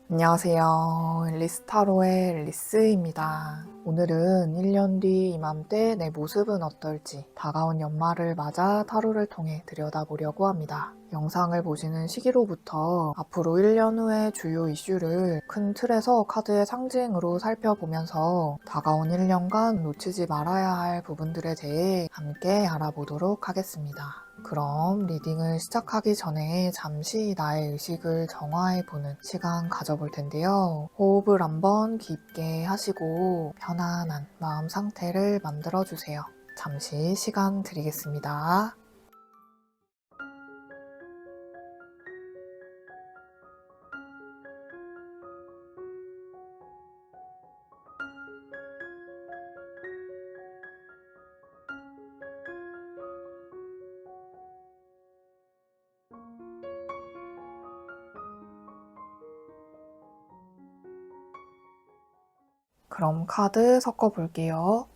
안녕하세요. 앨리스타로의 앨리스입니다. 오늘은 1년 뒤 이맘때 내 모습은 어떨지 다가온 연말을 맞아 타로를 통해 들여다보려고 합니다. 영상을 보시는 시기로부터 앞으로 1년 후의 주요 이슈를 큰 틀에서 카드의 상징으로 살펴보면서 다가온 1년간 놓치지 말아야 할 부분들에 대해 함께 알아보도록 하겠습니다. 그럼 리딩을 시작하기 전에 잠시 나의 의식을 정화해보는 시간 가져볼 텐데요. 호흡을 한번 깊게 하시고 편안한 마음 상태를 만들어주세요. 잠시 시간 드리겠습니다. 그럼 카드 섞어볼게요.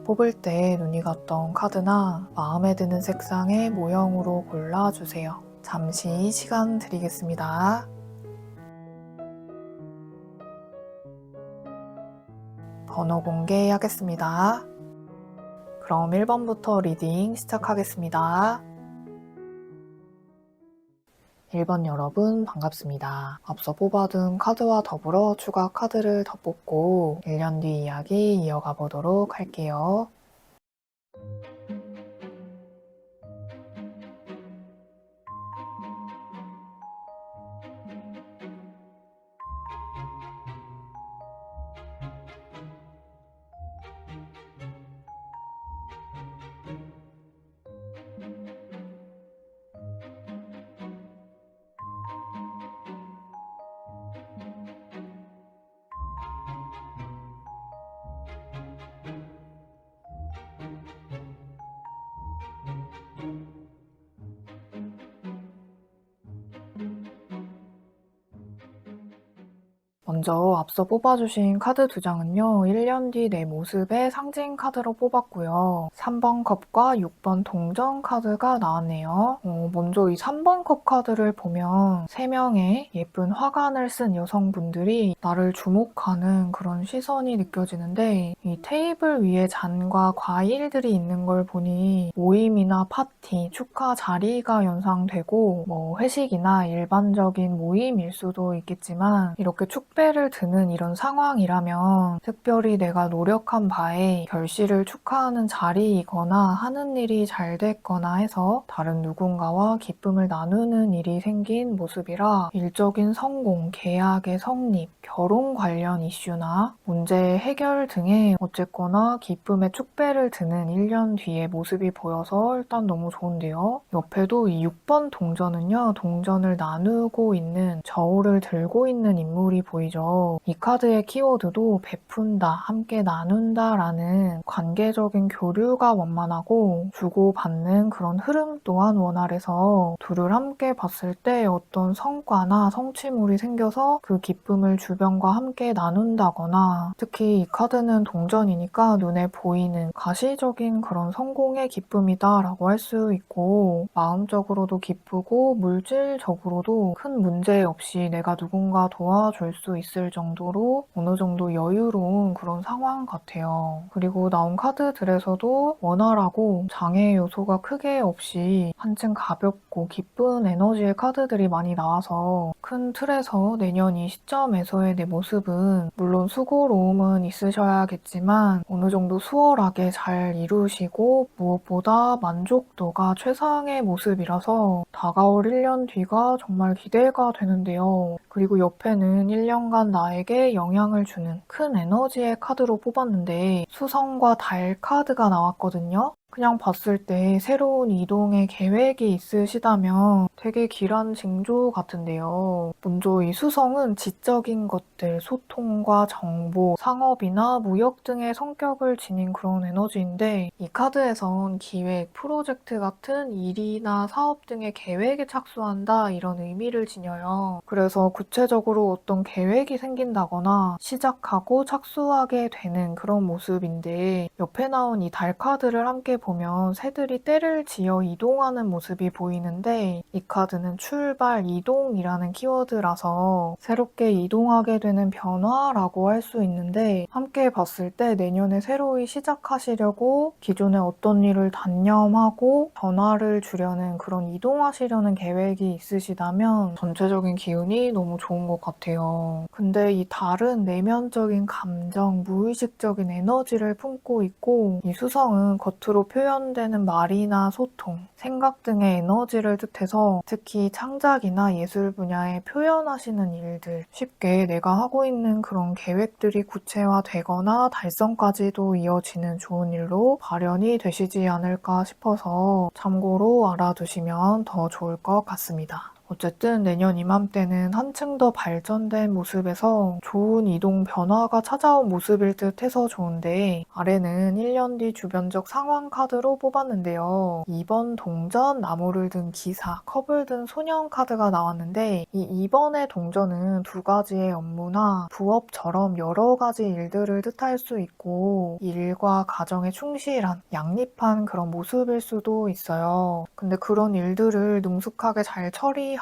뽑을 때 눈이 갔던 카드나 마음에 드는 색상의 모형으로 골라주세요. 잠시 시간 드리겠습니다. 번호 공개하겠습니다. 그럼 1번부터 리딩 시작하겠습니다. 1번 여러분 반갑습니다. 앞서 뽑아둔 카드와 더불어 추가 카드를 더 뽑고 1년 뒤 이야기 이어가 보도록 할게요. 먼저 앞서 뽑아주신 카드 2장은요. 1년 뒤 내 모습의 상징 카드로 뽑았고요. 3번 컵과 6번 동전 카드가 나왔네요. 먼저 이 3번 컵 카드를 보면 3명의 예쁜 화관을 쓴 여성분들이 나를 주목하는 그런 시선이 느껴지는데 이 테이블 위에 잔과 과일들이 있는 걸 보니 모임이나 파티, 축하 자리가 연상되고 회식이나 일반적인 모임일 수도 있겠지만 이렇게 축배를 드는 이런 상황이라면 특별히 내가 노력한 바에 결실을 축하하는 자리이거나 하는 일이 잘 됐거나 해서 다른 누군가와 기쁨을 나누는 일이 생긴 모습이라 일적인 성공, 계약의 성립, 결혼 관련 이슈나 문제 해결 등의 어쨌거나 기쁨의 축배를 드는 1년 뒤의 모습이 보여서 일단 너무 좋은데요. 옆에도 이 6번 동전은요. 동전을 나누고 있는 저울을 들고 있는 인물이 보이죠. 이 카드의 키워드도 베푼다, 함께 나눈다 라는 관계적인 교류가 원만하고 주고받는 그런 흐름 또한 원활해서 둘을 함께 봤을 때 어떤 성과나 성취물이 생겨서 그 기쁨을 주변과 함께 나눈다거나 특히 이 카드는 동전이니까 눈에 보이는 가시적인 그런 성공의 기쁨이다 라고 할 수 있고 마음적으로도 기쁘고 물질적으로도 큰 문제 없이 내가 누군가 도와줄 수 있을 정도로 어느 정도 여유로운 그런 상황 같아요. 그리고 나온 카드들에서도 원활하고 장애 요소가 크게 없이 한층 가볍고 기쁜 에너지의 카드들이 많이 나와서 큰 틀에서 내년 이 시점에서의 내 모습은 물론 수고로움은 있으셔야겠지만 어느 정도 수월하게 잘 이루시고 무엇보다 만족도가 최상의 모습이라서 다가올 1년 뒤가 정말 기대가 되는데요. 그리고 옆에는 1년간 나에게 영향을 주는 큰 에너지의 카드로 뽑았는데 수성과 달 카드가 나왔거든요. 그냥 봤을 때 새로운 이동의 계획이 있으시다면 되게 길한 징조 같은데요. 먼저 이 수성은 지적인 것들, 소통과 정보, 상업이나 무역 등의 성격을 지닌 그런 에너지인데 이 카드에선 기획, 프로젝트 같은 일이나 사업 등의 계획에 착수한다 이런 의미를 지녀요. 그래서 구체적으로 어떤 계획이 생긴다거나 시작하고 착수하게 되는 그런 모습인데 옆에 나온 이 달 카드를 함께 보면 새들이 떼를 지어 이동하는 모습이 보이는데 이 카드는 출발, 이동이라는 키워드라서 새롭게 이동하게 되는 변화라고 할 수 있는데 함께 봤을 때 내년에 새로이 시작하시려고 기존에 어떤 일을 단념하고 변화를 주려는 그런 이동하시려는 계획이 있으시다면 전체적인 기운이 너무 좋은 것 같아요. 근데 이 달은 내면적인 감정, 무의식적인 에너지를 품고 있고 이 수성은 겉으로 표현되는 말이나 소통, 생각 등의 에너지를 뜻해서 특히 창작이나 예술 분야에 표현하시는 일들, 쉽게 내가 하고 있는 그런 계획들이 구체화되거나 달성까지도 이어지는 좋은 일로 발현이 되시지 않을까 싶어서 참고로 알아두시면 더 좋을 것 같습니다. 어쨌든 내년 이맘때는 한층 더 발전된 모습에서 좋은 이동 변화가 찾아온 모습일 듯 해서 좋은데 아래는 1년 뒤 주변적 상황 카드로 뽑았는데요. 2번 동전, 나무를 든 기사, 컵을 든 소년 카드가 나왔는데 이 2번의 동전은 두 가지의 업무나 부업처럼 여러 가지 일들을 뜻할 수 있고 일과 가정에 충실한, 양립한 그런 모습일 수도 있어요. 근데 그런 일들을 능숙하게 잘 처리하고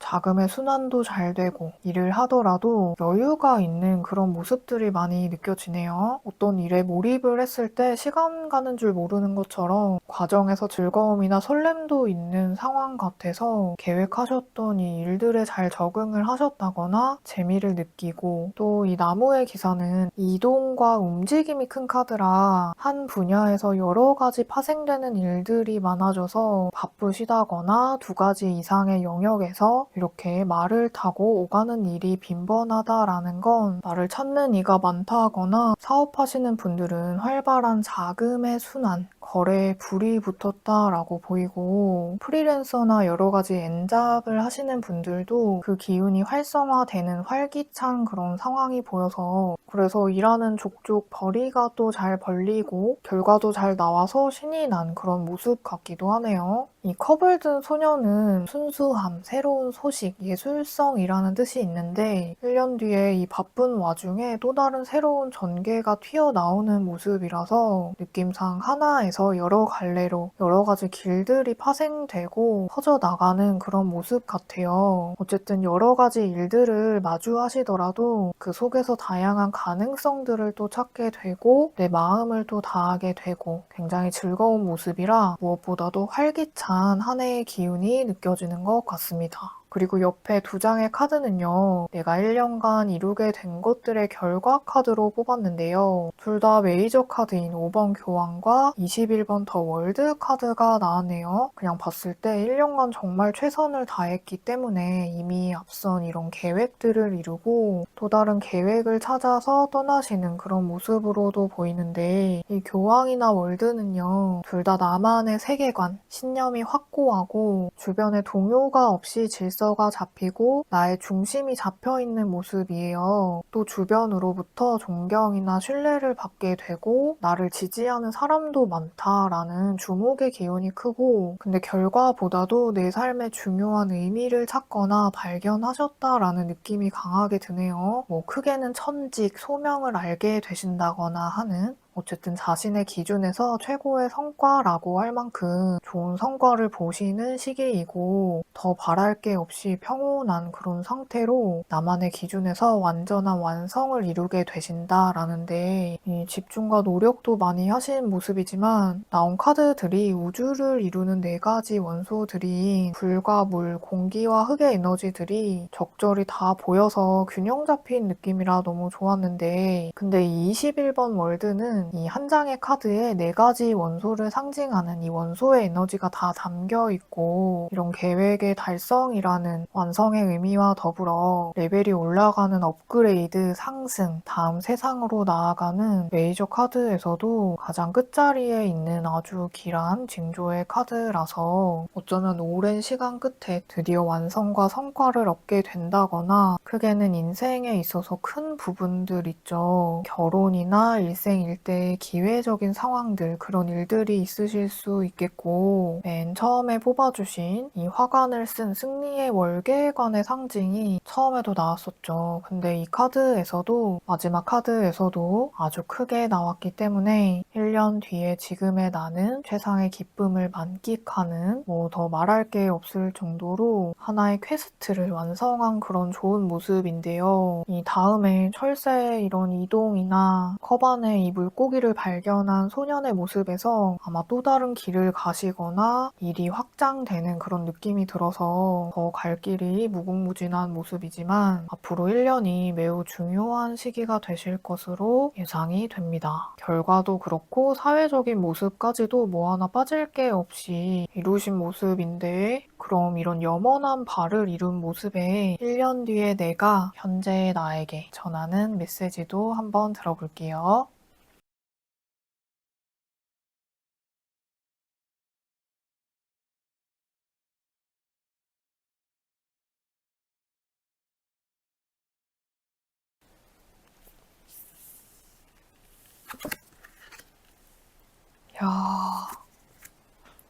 자금의 순환도 잘 되고 일을 하더라도 여유가 있는 그런 모습들이 많이 느껴지네요. 어떤 일에 몰입을 했을 때 시간 가는 줄 모르는 것처럼 과정에서 즐거움이나 설렘도 있는 상황 같아서 계획하셨던 이 일들에 잘 적응을 하셨다거나 재미를 느끼고 또 이 나무의 기사는 이동과 움직임이 큰 카드라 한 분야에서 여러 가지 파생되는 일들이 많아져서 바쁘시다거나 두 가지 이상의 영역에서 이렇게 말을 타고 오가는 일이 빈번하다라는 건 나를 찾는 이가 많다거나 사업하시는 분들은 활발한 자금의 순환, 거래에 불이 붙었다라고 보이고 프리랜서나 여러 가지 엔잡을 하시는 분들도 그 기운이 활성화되는 활기찬 그런 상황이 보여서 그래서 일하는 족족 벌이가 또 잘 벌리고 결과도 잘 나와서 신이 난 그런 모습 같기도 하네요. 이 컵을 든 소녀는 순수함, 새로운 소식, 예술성이라는 뜻이 있는데 1년 뒤에 이 바쁜 와중에 또 다른 새로운 전개가 튀어나오는 모습이라서 느낌상 하나에서 여러 갈래로 여러 가지 길들이 파생되고 퍼져나가는 그런 모습 같아요. 어쨌든 여러 가지 일들을 마주하시더라도 그 속에서 다양한 가능성들을 또 찾게 되고 내 마음을 또 다하게 되고 굉장히 즐거운 모습이라 무엇보다도 활기찬 한 해의 기운이 느껴지는 것 같습니다. 그리고 옆에 두 장의 카드는요. 내가 1년간 이루게 된 것들의 결과 카드로 뽑았는데요. 둘 다 메이저 카드인 5번 교황과 21번 더 월드 카드가 나왔네요. 그냥 봤을 때 1년간 정말 최선을 다했기 때문에 이미 앞선 이런 계획들을 이루고 또 다른 계획을 찾아서 떠나시는 그런 모습으로도 보이는데 이 교황이나 월드는요. 둘 다 나만의 세계관, 신념이 확고하고 주변에 동요가 없이 질서가 잡히고 나의 중심이 잡혀있는 모습이에요. 또 주변으로부터 존경이나 신뢰를 받게 되고 나를 지지하는 사람도 많다라는 주목의 기운이 크고 근데 결과보다도 내 삶에 중요한 의미를 찾거나 발견하셨다라는 느낌이 강하게 드네요. 뭐 크게는 천직, 소명을 알게 되신다거나 하는 어쨌든 자신의 기준에서 최고의 성과라고 할 만큼 좋은 성과를 보시는 시기이고 더 바랄 게 없이 평온한 그런 상태로 나만의 기준에서 완전한 완성을 이루게 되신다라는데 이 집중과 노력도 많이 하신 모습이지만 나온 카드들이 우주를 이루는 4가지 원소들인 불과 물, 공기와 흙의 에너지들이 적절히 다 보여서 균형 잡힌 느낌이라 너무 좋았는데 근데 이 21번 월드는 이 한 장의 카드에 4가지 원소를 상징하는 이 원소의 에너지가 다 담겨 있고 이런 계획의 달성이라는 완성의 의미와 더불어 레벨이 올라가는 업그레이드, 상승, 다음 세상으로 나아가는 메이저 카드에서도 가장 끝자리에 있는 아주 길한 징조의 카드라서 어쩌면 오랜 시간 끝에 드디어 완성과 성과를 얻게 된다거나 크게는 인생에 있어서 큰 부분들 있죠. 결혼이나 일생일대의 기회적인 상황들 그런 일들이 있으실 수 있겠고 맨 처음에 뽑아주신 이 화관을 쓴 승리의 월계관의 상징이 처음에도 나왔었죠. 근데 이 카드에서도 마지막 카드에서도 아주 크게 나왔기 때문에 1년 뒤에 지금의 나는 최상의 기쁨을 만끽하는 뭐 더 말할 게 없을 정도로 하나의 퀘스트를 완성한 그런 좋은 모습인데요. 이 다음에 철새의 이런 이동이나 컵 안에 이 물고기를 발견한 소년의 모습에서 아마 또 다른 길을 가시거나 일이 확장되는 그런 느낌이 들어서 더 갈 길이 무궁무진한 모습이지만 앞으로 1년이 매우 중요한 시기가 되실 것으로 예상이 됩니다. 결과도 그렇고 사회적인 모습까지도 뭐 하나 빠질 게 없이 이루신 모습인데 그럼 이런 염원한 바를 이룬 모습에 1년 뒤에 내가 현재의 나에게 전하는 메시지도 한번 들어볼게요.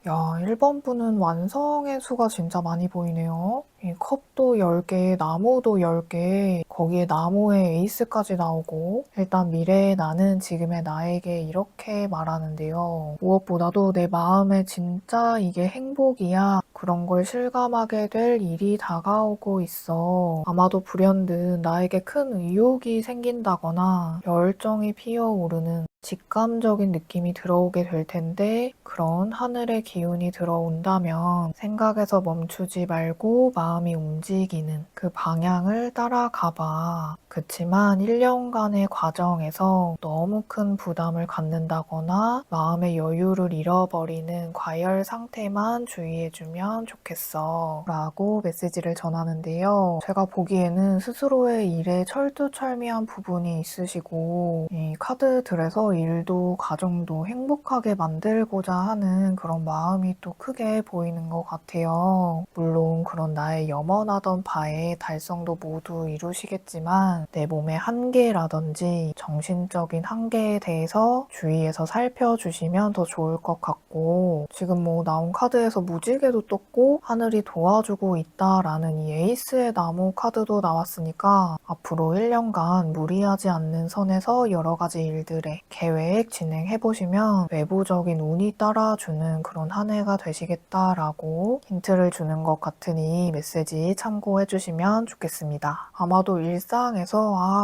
야, 1번 분은 완성의 수가 진짜 많이 보이네요. 이 컵도 10개, 나무도 10개, 거기에 나무에 에이스까지 나오고 일단 미래의 나는 지금의 나에게 이렇게 말하는데요. 무엇보다도 내 마음에 진짜 이게 행복이야. 그런 걸 실감하게 될 일이 다가오고 있어. 아마도 불현듯 나에게 큰 의욕이 생긴다거나 열정이 피어오르는 직감적인 느낌이 들어오게 될 텐데 그런 하늘의 기운이 들어온다면 생각에서 멈추지 말고 마음이 움직이는 그 방향을 따라가봐. 그치만 1년간의 과정에서 너무 큰 부담을 갖는다거나 마음의 여유를 잃어버리는 과열 상태만 주의해주면 좋겠어. 라고 메시지를 전하는데요. 제가 보기에는 스스로의 일에 철두철미한 부분이 있으시고 이 카드들에서 일도 가정도 행복하게 만들고자 하는 그런 마음이 또 크게 보이는 것 같아요. 물론 그런 나의 염원하던 바의 달성도 모두 이루시겠지만 내 몸의 한계라든지 정신적인 한계에 대해서 주의해서 살펴주시면 더 좋을 것 같고 지금 뭐 나온 카드에서 무지개도 떴고 하늘이 도와주고 있다라는 이 에이스의 나무 카드도 나왔으니까 앞으로 1년간 무리하지 않는 선에서 여러 가지 일들에 계획 진행해보시면 외부적인 운이 따라주는 그런 한 해가 되시겠다라고 힌트를 주는 것 같으니 메시지 참고해주시면 좋겠습니다. 아마도 일상에서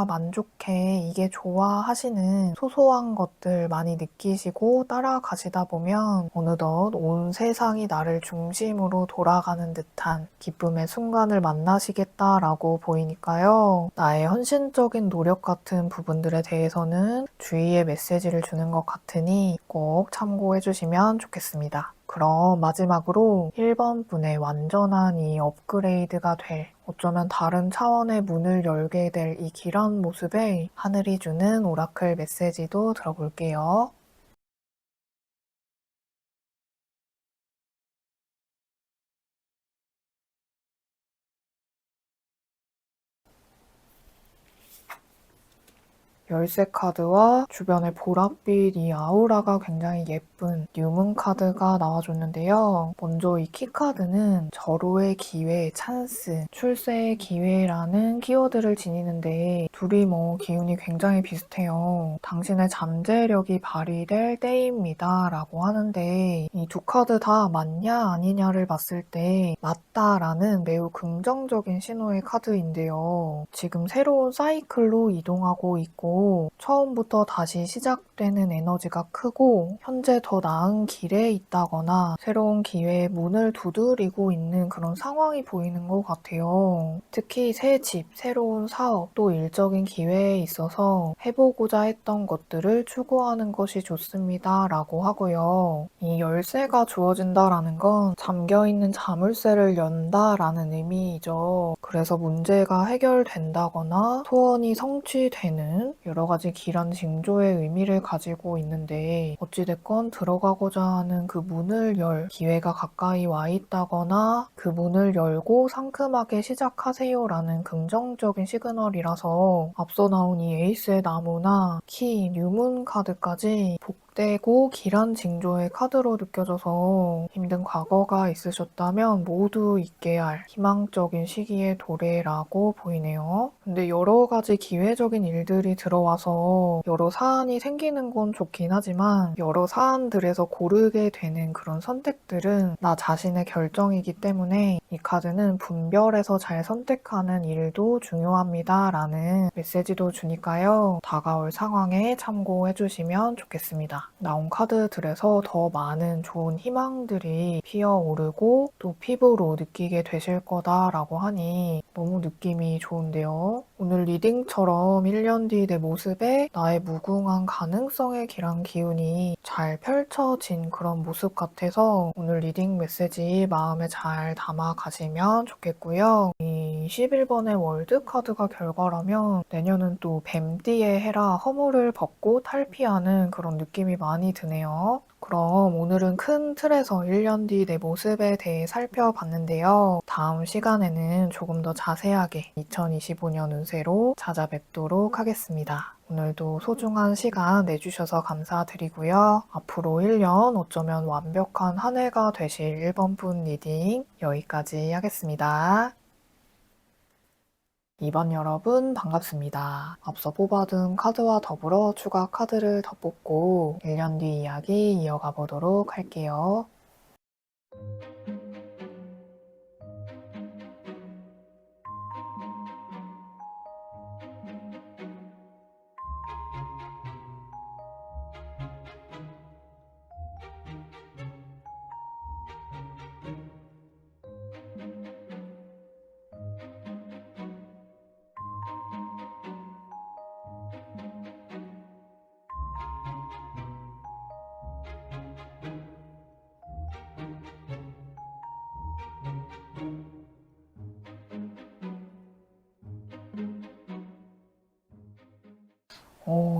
만족해, 이게 좋아 하시는 소소한 것들 많이 느끼시고 따라가시다 보면 어느덧 온 세상이 나를 중심으로 돌아가는 듯한 기쁨의 순간을 만나시겠다라고 보이니까요. 나의 헌신적인 노력 같은 부분들에 대해서는 주의의 메시지를 주는 것 같으니 꼭 참고해주시면 좋겠습니다. 그럼 마지막으로 1번 분의 완전한 이 업그레이드가 될 어쩌면 다른 차원의 문을 열게 될 이 길한 모습에 하늘이 주는 오라클 메시지도 들어볼게요. 열쇠 카드와 주변의 보랏빛 이 아우라가 굉장히 예쁜 뉴문 카드가 나와줬는데요. 먼저 이 키 카드는 절호의 기회, 찬스, 출세의 기회라는 키워드를 지니는데 둘이 기운이 굉장히 비슷해요. 당신의 잠재력이 발휘될 때입니다 라고 하는데 이 두 카드 다 맞냐 아니냐를 봤을 때 맞다라는 매우 긍정적인 신호의 카드인데요. 지금 새로운 사이클로 이동하고 있고 처음부터 다시 시작되는 에너지가 크고 현재 더 나은 길에 있다거나 새로운 기회의 문을 두드리고 있는 그런 상황이 보이는 것 같아요. 특히 새 집, 새로운 사업, 또 일적인 기회에 있어서 해보고자 했던 것들을 추구하는 것이 좋습니다 라고 하고요. 이 열쇠가 주어진다라는 건 잠겨있는 자물쇠를 연다라는 의미이죠. 그래서 문제가 해결된다거나 소원이 성취되는 여러 가지 기란 징조의 의미를 가지고 있는데 어찌됐건 들어가고자 하는 그 문을 열 기회가 가까이 와 있다거나 그 문을 열고 상큼하게 시작하세요라는 긍정적인 시그널이라서 앞서 나온 이 에이스의 나무나 키, 뉴문 카드까지 복되고 길한 징조의 카드로 느껴져서 힘든 과거가 있으셨다면 모두 잊게 할 희망적인 시기의 도래라고 보이네요. 근데 여러 가지 기회적인 일들이 들어와서 여러 사안이 생기는 건 좋긴 하지만 여러 사안들에서 고르게 되는 그런 선택들은 나 자신의 결정이기 때문에 이 카드는 분별해서 잘 선택하는 일도 중요합니다 라는 메시지도 주니까요. 다가올 상황에 참고해주시면 좋겠습니다. 나온 카드들에서 더 많은 좋은 희망들이 피어오르고 또 피부로 느끼게 되실 거다라고 하니 너무 느낌이 좋은데요. 오늘 리딩처럼 1년 뒤 내 모습에 나의 무궁한 가능성의 길한 기운이 잘 펼쳐진 그런 모습 같아서 오늘 리딩 메시지 마음에 잘 담아 가시면 좋겠고요. 이 21번의 월드 카드가 결과라면 내년은 또 뱀띠의 해라 허물을 벗고 탈피하는 그런 느낌이 많이 드네요. 그럼 오늘은 큰 틀에서 1년 뒤 내 모습에 대해 살펴봤는데요. 다음 시간에는 조금 더 자세하게 2025년 운세로 찾아뵙도록 하겠습니다. 오늘도 소중한 시간 내주셔서 감사드리고요. 앞으로 1년 어쩌면 완벽한 한 해가 되실 1번분 리딩 여기까지 하겠습니다. 2번 여러분 반갑습니다. 앞서 뽑아둔 카드와 더불어 추가 카드를 더 뽑고 1년 뒤 이야기 이어가 보도록 할게요.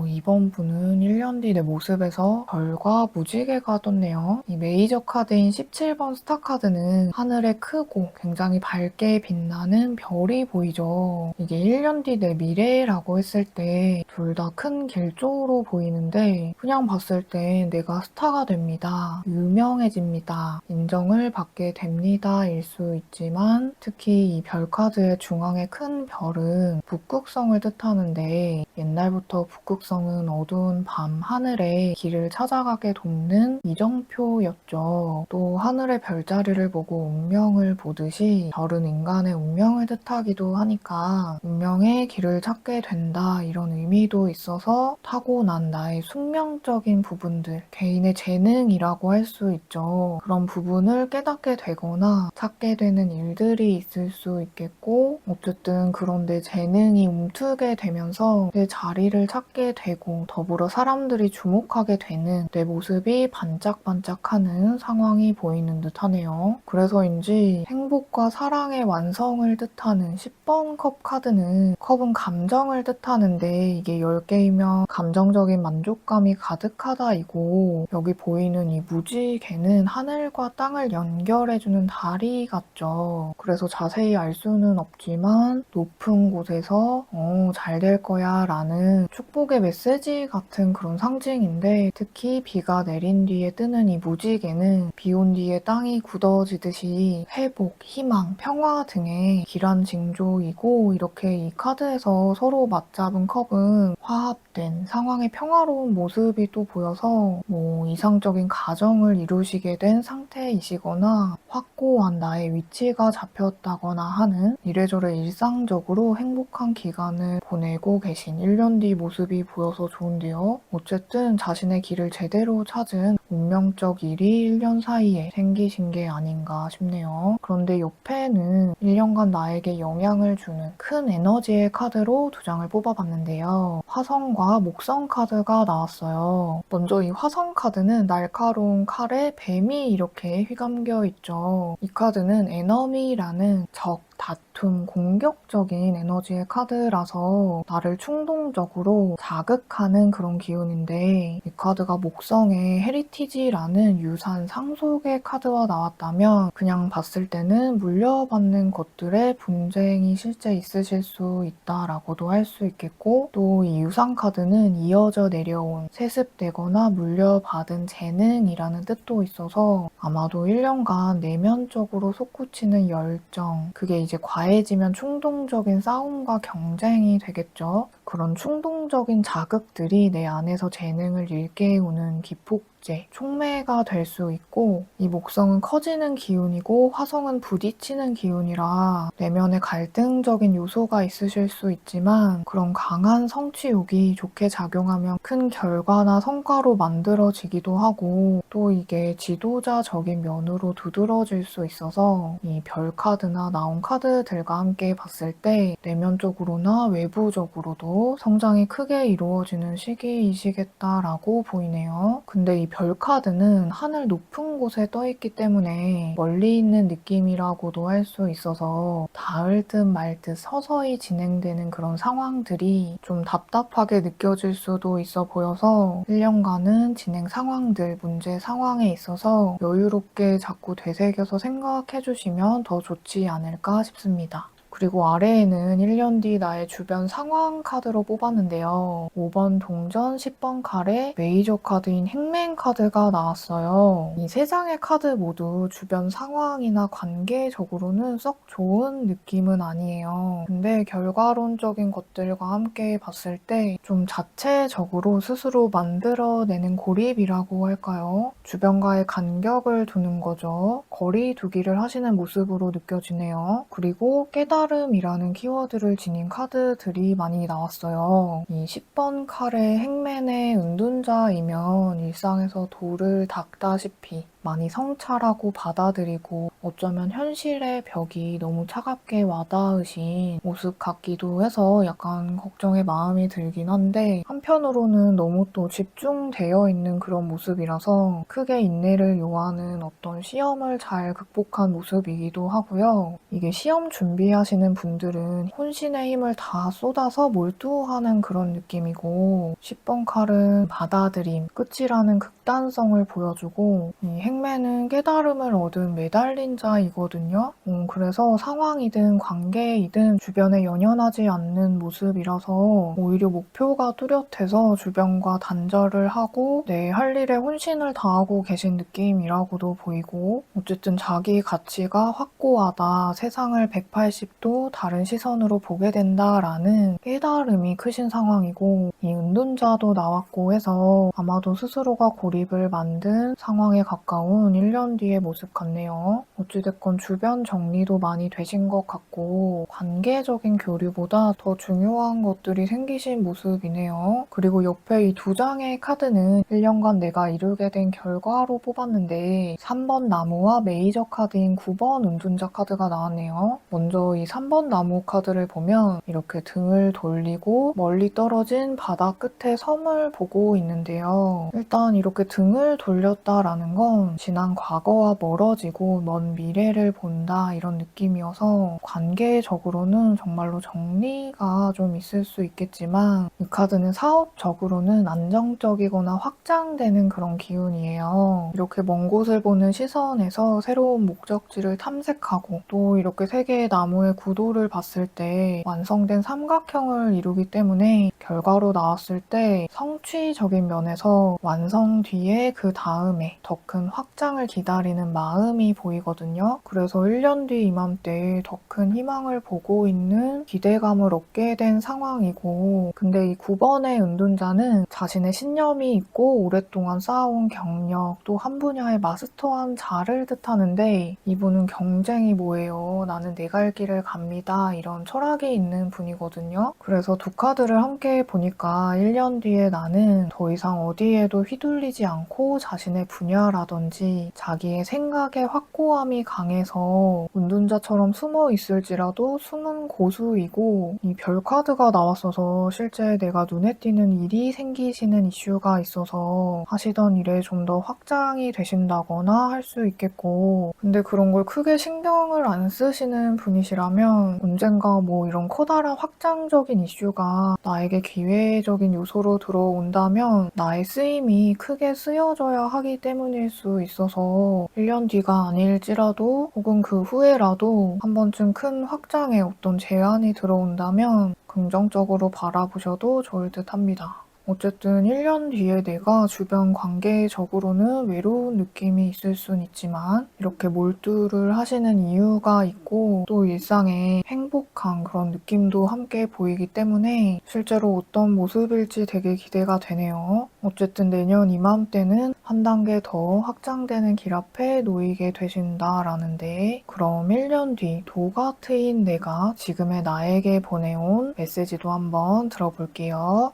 이번 분은 1년 뒤 내 모습에서 별과 무지개가 떴네요. 이 메이저 카드인 17번 스타 카드는 하늘에 크고 굉장히 밝게 빛나는 별이 보이죠. 이게 1년 뒤 내 미래라고 했을 때 둘 다 큰 길조로 보이는데 그냥 봤을 때 내가 스타가 됩니다. 유명해집니다. 인정을 받게 됩니다. 일 수 있지만 특히 이 별 카드의 중앙에 큰 별은 북극성을 뜻하는데 옛날부터 북극성은 어두운 밤 하늘에 길을 찾아가게 돕는 이정표였죠. 또 하늘의 별자리를 보고 운명을 보듯이 별은 인간의 운명을 뜻하기도 하니까 운명의 길을 찾게 된다 이런 의미도 있어서 타고난 나의 숙명적인 부분들, 개인의 재능이라고 할 수 있죠. 그런 부분을 깨닫게 되거나 찾게 되는 일들이 있을 수 있겠고 어쨌든 그런 내 재능이 움트게 되면서 내 자리를 찾게 되고 더불어 사람들이 주목하게 되는 내 모습이 반짝반짝하는 상황이 보이는 듯하네요. 그래서인지 행복과 사랑의 완성을 뜻하는 10번 컵 카드는 컵은 감정을 뜻하는데 이게 10개이면 감정적인 만족감이 가득하다이고 여기 보이는 이 무지개는 하늘과 땅을 연결해주는 다리 같죠. 그래서 자세히 알 수는 없지만 높은 곳에서 잘 될 거야 라는 축복의 메시지 같은 그런 상징인데, 특히 비가 내린 뒤에 뜨는 이 무지개는 비 온 뒤에 땅이 굳어지듯이 회복, 희망, 평화 등의 길한 징조이고, 이렇게 이 카드에서 서로 맞잡은 컵은 화합된 상황의 평화로운 모습이 또 보여서 이상적인 가정을 이루시게 된 상태이시거나 확고한 나의 위치가 잡혔다거나 하는 이래저래 일상적으로 행복한 기간을 보내고 계신 1년 뒤 모습이 보여서 좋은데요. 어쨌든 자신의 길을 제대로 찾은 운명적 일이 1년 사이에 생기신 게 아닌가 싶네요. 그런데 옆에는 1년간 나에게 영향을 주는 큰 에너지의 카드로 2장을 뽑아봤는데요. 화성과 목성 카드가 나왔어요. 먼저 이 화성 카드는 날카로운 칼에 뱀이 이렇게 휘감겨 있죠. 이 카드는 에너미라는 적, 다툼, 공격적인 에너지의 카드라서 나를 충동적으로 자극하는 그런 기운인데, 이 카드가 목성의 헤리티지라는 유산 상속의 카드와 나왔다면 그냥 봤을 때는 물려받는 것들의 분쟁이 실제 있으실 수 있다라고도 할 수 있겠고, 또 이 유산 카드는 이어져 내려온 세습되거나 물려받은 재능이라는 뜻도 있어서 아마도 1년간 내면적으로 솟구치는 열정, 그게 이제 과해지면 충동적인 싸움과 경쟁이 되겠죠. 그런 충동적인 자극들이 내 안에서 재능을 일깨우는 기폭제, 촉매가 될 수 있고, 이 목성은 커지는 기운이고 화성은 부딪히는 기운이라 내면에 갈등적인 요소가 있으실 수 있지만, 그런 강한 성취욕이 좋게 작용하면 큰 결과나 성과로 만들어지기도 하고, 또 이게 지도자적인 면으로 두드러질 수 있어서 이 별 카드나 나온 카드들과 함께 봤을 때 내면적으로나 외부적으로도 성장이 크게 이루어지는 시기이시겠다라고 보이네요. 근데 이 별 카드는 하늘 높은 곳에 떠 있기 때문에 멀리 있는 느낌이라고도 할 수 있어서 닿을 듯 말 듯 서서히 진행되는 그런 상황들이 좀 답답하게 느껴질 수도 있어 보여서 1년간은 진행 상황들, 문제 상황에 있어서 여유롭게 자꾸 되새겨서 생각해 주시면 더 좋지 않을까 싶습니다. 그리고 아래에는 1년 뒤 나의 주변 상황 카드로 뽑았는데요. 5번 동전, 10번 칼에 메이저 카드인 행맨 카드가 나왔어요. 이 3장의 카드 모두 주변 상황이나 관계적으로는 썩 좋은 느낌은 아니에요. 근데 결과론적인 것들과 함께 봤을 때 좀 자체적으로 스스로 만들어내는 고립이라고 할까요? 주변과의 간격을 두는 거죠. 거리 두기를 하시는 모습으로 느껴지네요. 그리고 깨달음이라는 키워드를 지닌 카드들이 많이 나왔어요. 이 10번 칼의 행맨의 은둔자이면 일상에서 돌을 닦다시피 많이 성찰하고 받아들이고 어쩌면 현실의 벽이 너무 차갑게 와닿으신 모습 같기도 해서 약간 걱정의 마음이 들긴 한데, 한편으로는 너무 또 집중되어 있는 그런 모습이라서 크게 인내를 요하는 어떤 시험을 잘 극복한 모습이기도 하고요. 이게 시험 준비하시는 분들은 혼신의 힘을 다 쏟아서 몰두하는 그런 느낌이고, 10번 칼은 받아들임, 끝이라는 극단성을 보여주고, 이 행맨은 깨달음을 얻은 매달린 자이거든요. 그래서 상황이든 관계이든 주변에 연연하지 않는 모습이라서 오히려 목표가 뚜렷해서 주변과 단절을 하고 내 할 일에 혼신을 다하고 계신 느낌이라고도 보이고, 어쨌든 자기 가치가 확고하다, 세상을 180도 다른 시선으로 보게 된다라는 깨달음이 크신 상황이고, 이 은둔자도 나왔고 해서 아마도 스스로가 고립을 만든 상황에 가까운 1년 뒤의 모습 같네요. 어찌됐건 주변 정리도 많이 되신 것 같고 관계적인 교류보다 더 중요한 것들이 생기신 모습이네요. 그리고 옆에 이 2장의 카드는 1년간 내가 이루게 된 결과로 뽑았는데 3번 나무와 메이저 카드인 9번 은둔자 카드가 나왔네요. 먼저 이 3번 나무 카드를 보면 이렇게 등을 돌리고 멀리 떨어진 바다 끝에 섬을 보고 있는데요. 일단 이렇게 등을 돌렸다라는 건 지난 과거와 멀어지고 먼 미래를 본다 이런 느낌이어서 관계적으로는 정말로 정리가 좀 있을 수 있겠지만, 이 카드는 사업적으로는 안정적이거나 확장되는 그런 기운이에요. 이렇게 먼 곳을 보는 시선에서 새로운 목적지를 탐색하고 또 이렇게 3개의 나무의 구도를 봤을 때 완성된 삼각형을 이루기 때문에 결과로 나왔을 때 성취적인 면에서 완성 뒤에 그 다음에 더 큰 확장을 기다리는 마음이 보이거든요. 그래서 1년 뒤 이맘때 더 큰 희망을 보고 있는 기대감을 얻게 된 상황이고, 근데 이 9번의 은둔자는 자신의 신념이 있고 오랫동안 쌓아온 경력, 또 한 분야에 마스터한 자를 뜻하는데, 이분은 경쟁이 뭐예요? 나는 내 갈 길을 갑니다. 이런 철학이 있는 분이거든요. 그래서 두 카드를 함께 보니까 1년 뒤에 나는 더 이상 어디에도 휘둘리지 않고 자신의 분야라든지 자기의 생각의 확고함이 강해서 은둔자처럼 숨어 있을지라도 숨은 고수이고, 이 별 카드가 나왔어서 실제 내가 눈에 띄는 일이 생기시는 이슈가 있어서 하시던 일에 좀 더 확장이 되신다거나 할 수 있겠고, 근데 그런 걸 크게 신경을 안 쓰시는 분이시라면 언젠가 뭐 이런 커다란 확장적인 이슈가 나에게 기회적인 요소로 들어온다면 나의 쓰임이 크게 쓰여져야 하기 때문일 수 있어서 1년 뒤가 아닐지라도 혹은 그 후에라도 한 번쯤 큰 확장의 어떤 제안이 들어온다면 긍정적으로 바라보셔도 좋을 듯 합니다. 어쨌든 1년 뒤에 내가 주변 관계적으로는 외로운 느낌이 있을 순 있지만 이렇게 몰두를 하시는 이유가 있고 또 일상에 행복한 그런 느낌도 함께 보이기 때문에 실제로 어떤 모습일지 되게 기대가 되네요. 어쨌든 내년 이맘때는 한 단계 더 확장되는 길 앞에 놓이게 되신다라는데, 그럼 1년 뒤 도가 트인 내가 지금의 나에게 보내온 메시지도 한번 들어볼게요.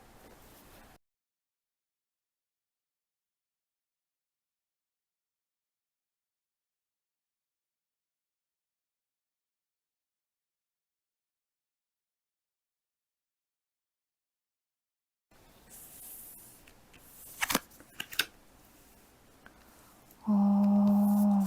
어...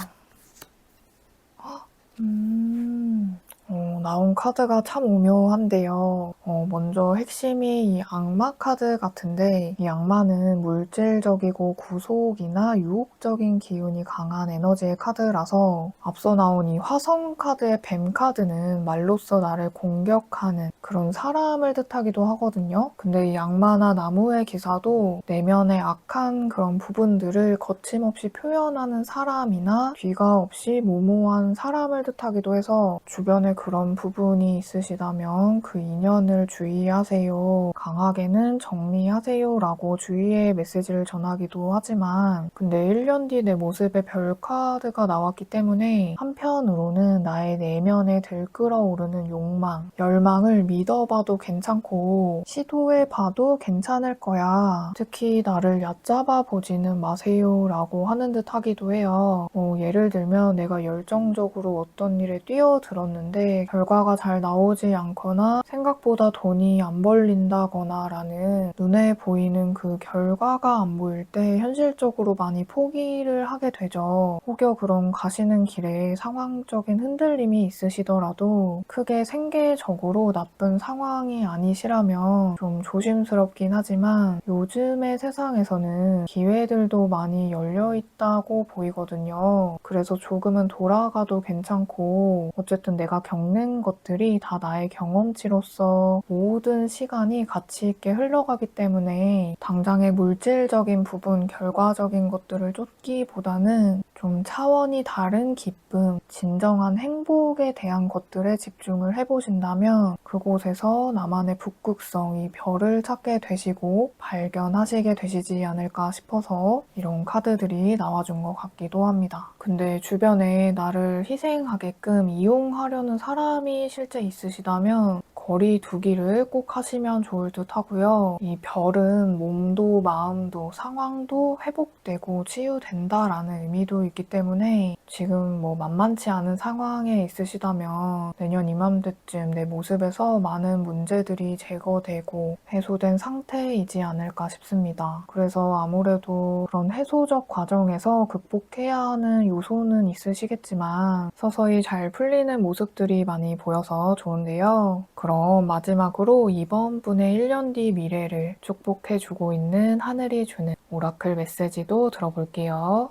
나온 카드가 참 오묘한데요. 먼저 핵심이 이 악마 카드 같은데, 이 악마는 물질적이고 구속이나 유혹적인 기운이 강한 에너지의 카드라서 앞서 나온 이 화성 카드의 뱀 카드는 말로써 나를 공격하는 그런 사람을 뜻하기도 하거든요. 근데 이 악마나 나무의 기사도 내면의 악한 그런 부분들을 거침없이 표현하는 사람이나 뒤가 없이 모모한 사람을 뜻하기도 해서 주변에 그런 부분이 있으시다면 그 인연을 주의하세요. 강하게는 정리하세요 라고 주의의 메시지를 전하기도 하지만, 근데 1년 뒤 내 모습에 별 카드가 나왔기 때문에 한편으로는 나의 내면에 들끓어오르는 욕망, 열망을 믿어봐도 괜찮고 시도해봐도 괜찮을 거야. 특히 나를 얕잡아 보지는 마세요 라고 하는 듯 하기도 해요. 예를 들면 내가 열정적으로 어떤 일에 뛰어들었는데 결과가 잘 나오지 않거나 생각보다 돈이 안 벌린다거나 라는 눈에 보이는 그 결과가 안 보일 때 현실적으로 많이 포기를 하게 되죠. 혹여 그런 가시는 길에 상황적인 흔들림이 있으시더라도 크게 생계적으로 나쁜 상황이 아니시라면 좀 조심스럽긴 하지만 요즘의 세상에서는 기회들도 많이 열려 있다고 보이거든요. 그래서 조금은 돌아가도 괜찮고, 어쨌든 내가 겪는 것들이 다 나의 경험치로서 모든 시간이 가치 있게 흘러가기 때문에 당장의 물질적인 부분, 결과적인 것들을 쫓기보다는 좀 차원이 다른 기쁨, 진정한 행복에 대한 것들에 집중을 해보신다면 그곳에서 나만의 북극성, 이 별을 찾게 되시고 발견하시게 되시지 않을까 싶어서 이런 카드들이 나와준 것 같기도 합니다. 근데 주변에 나를 희생하게끔 이용하려는 사람이 실제 있으시다면 거리 두기를 꼭 하시면 좋을 듯 하고요. 이 별은 몸도 마음도 상황도 회복되고 치유된다라는 의미도 있기 때문에 지금 뭐 만만치 않은 상황에 있으시다면 내년 이맘때쯤 내 모습에서 많은 문제들이 제거되고 해소된 상태이지 않을까 싶습니다. 그래서 아무래도 그런 해소적 과정에서 극복해야 하는 요소는 있으시겠지만 서서히 잘 풀리는 모습들이 많이 보여서 좋은데요. 그럼 마지막으로 이번 분의 1년 뒤 미래를 축복해주고 있는 하늘이 주는 오라클 메시지도 들어볼게요.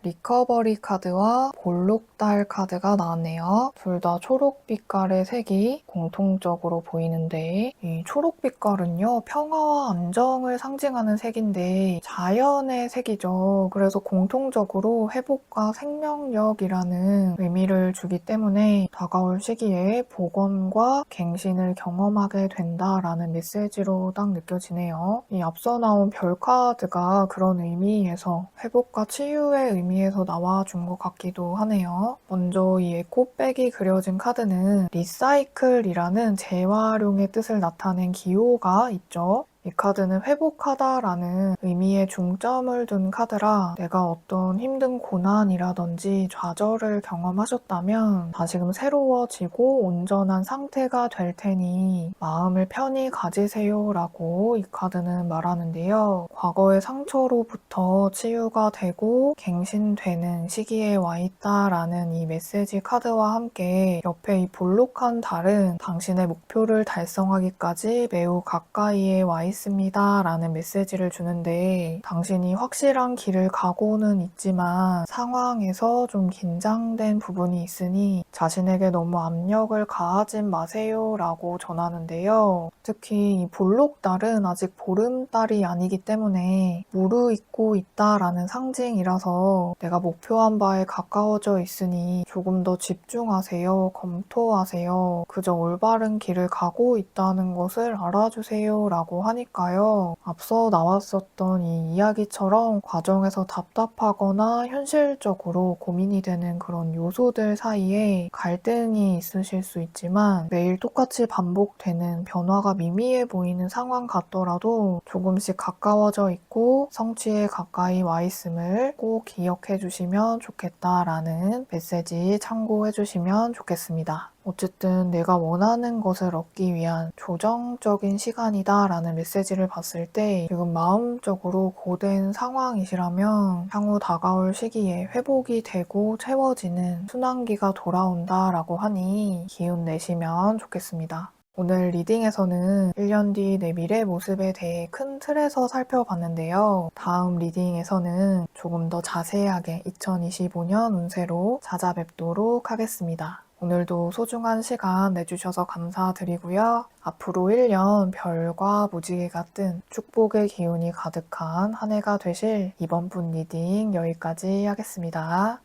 리커버리 카드와 볼록달 카드가 나왔네요. 둘 다 초록빛깔의 색이 공통적으로 보이는데 이 초록빛깔은요, 평화와 안정을 상징하는 색인데 자연의 색이죠. 그래서 공통적으로 회복과 생명력이라는 의미를 주기 때문에 다가올 시기에 복원과 갱신을 경험하게 된다라는 메시지로 딱 느껴지네요. 이 앞서 나온 별 카드가 그런 의미에서 회복과 치유의 의미에서 나와준 것 같기도 하네요. 먼저 이 에코백이 그려진 카드는 리사이클이라는 재활용의 뜻을 나타낸 기호가 있죠. 이 카드는 회복하다라는 의미에 중점을 둔 카드라 내가 어떤 힘든 고난이라든지 좌절을 경험하셨다면 다시금 새로워지고 온전한 상태가 될 테니 마음을 편히 가지세요 라고 이 카드는 말하는데요. 과거의 상처로부터 치유가 되고 갱신되는 시기에 와 있다라는 이 메시지 카드와 함께 옆에 이 볼록한 달은 당신의 목표를 달성하기까지 매우 가까이에 와 있습니다 라는 메시지를 주는데 당신이 확실한 길을 가고는 있지만 상황에서 좀 긴장된 부분이 있으니 자신에게 너무 압력을 가하진 마세요 라고 전하는데요. 특히 이 볼록달은 아직 보름달이 아니기 때문에 무르익고 있다라는 상징이라서 내가 목표한 바에 가까워져 있으니 조금 더 집중하세요, 검토하세요, 그저 올바른 길을 가고 있다는 것을 알아주세요 라고 하니까요. 앞서 나왔었던 이 이야기처럼 과정에서 답답하거나 현실적으로 고민이 되는 그런 요소들 사이에 갈등이 있으실 수 있지만 매일 똑같이 반복되는 변화가 미미해 보이는 상황 같더라도 조금씩 가까워져 있고 성취에 가까이 와 있음을 꼭 기억해 주시면 좋겠다라는 메시지 참고해 주시면 좋겠습니다. 어쨌든 내가 원하는 것을 얻기 위한 조정적인 시간이다라는 메시지를 봤을 때 지금 마음적으로 고된 상황이시라면 향후 다가올 시기에 회복이 되고 채워지는 순환기가 돌아온다라고 하니 기운 내시면 좋겠습니다. 오늘 리딩에서는 1년 뒤 내 미래 모습에 대해 큰 틀에서 살펴봤는데요. 다음 리딩에서는 조금 더 자세하게 2025년 운세로 찾아뵙도록 하겠습니다. 오늘도 소중한 시간 내주셔서 감사드리고요. 앞으로 1년 별과 무지개가 뜬 축복의 기운이 가득한 한 해가 되실 이번 분 리딩 여기까지 하겠습니다.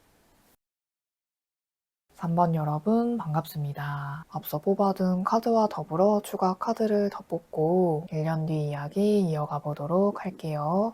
3번 여러분 반갑습니다. 앞서 뽑아둔 카드와 더불어 추가 카드를 더 뽑고 1년 뒤 이야기 이어가 보도록 할게요.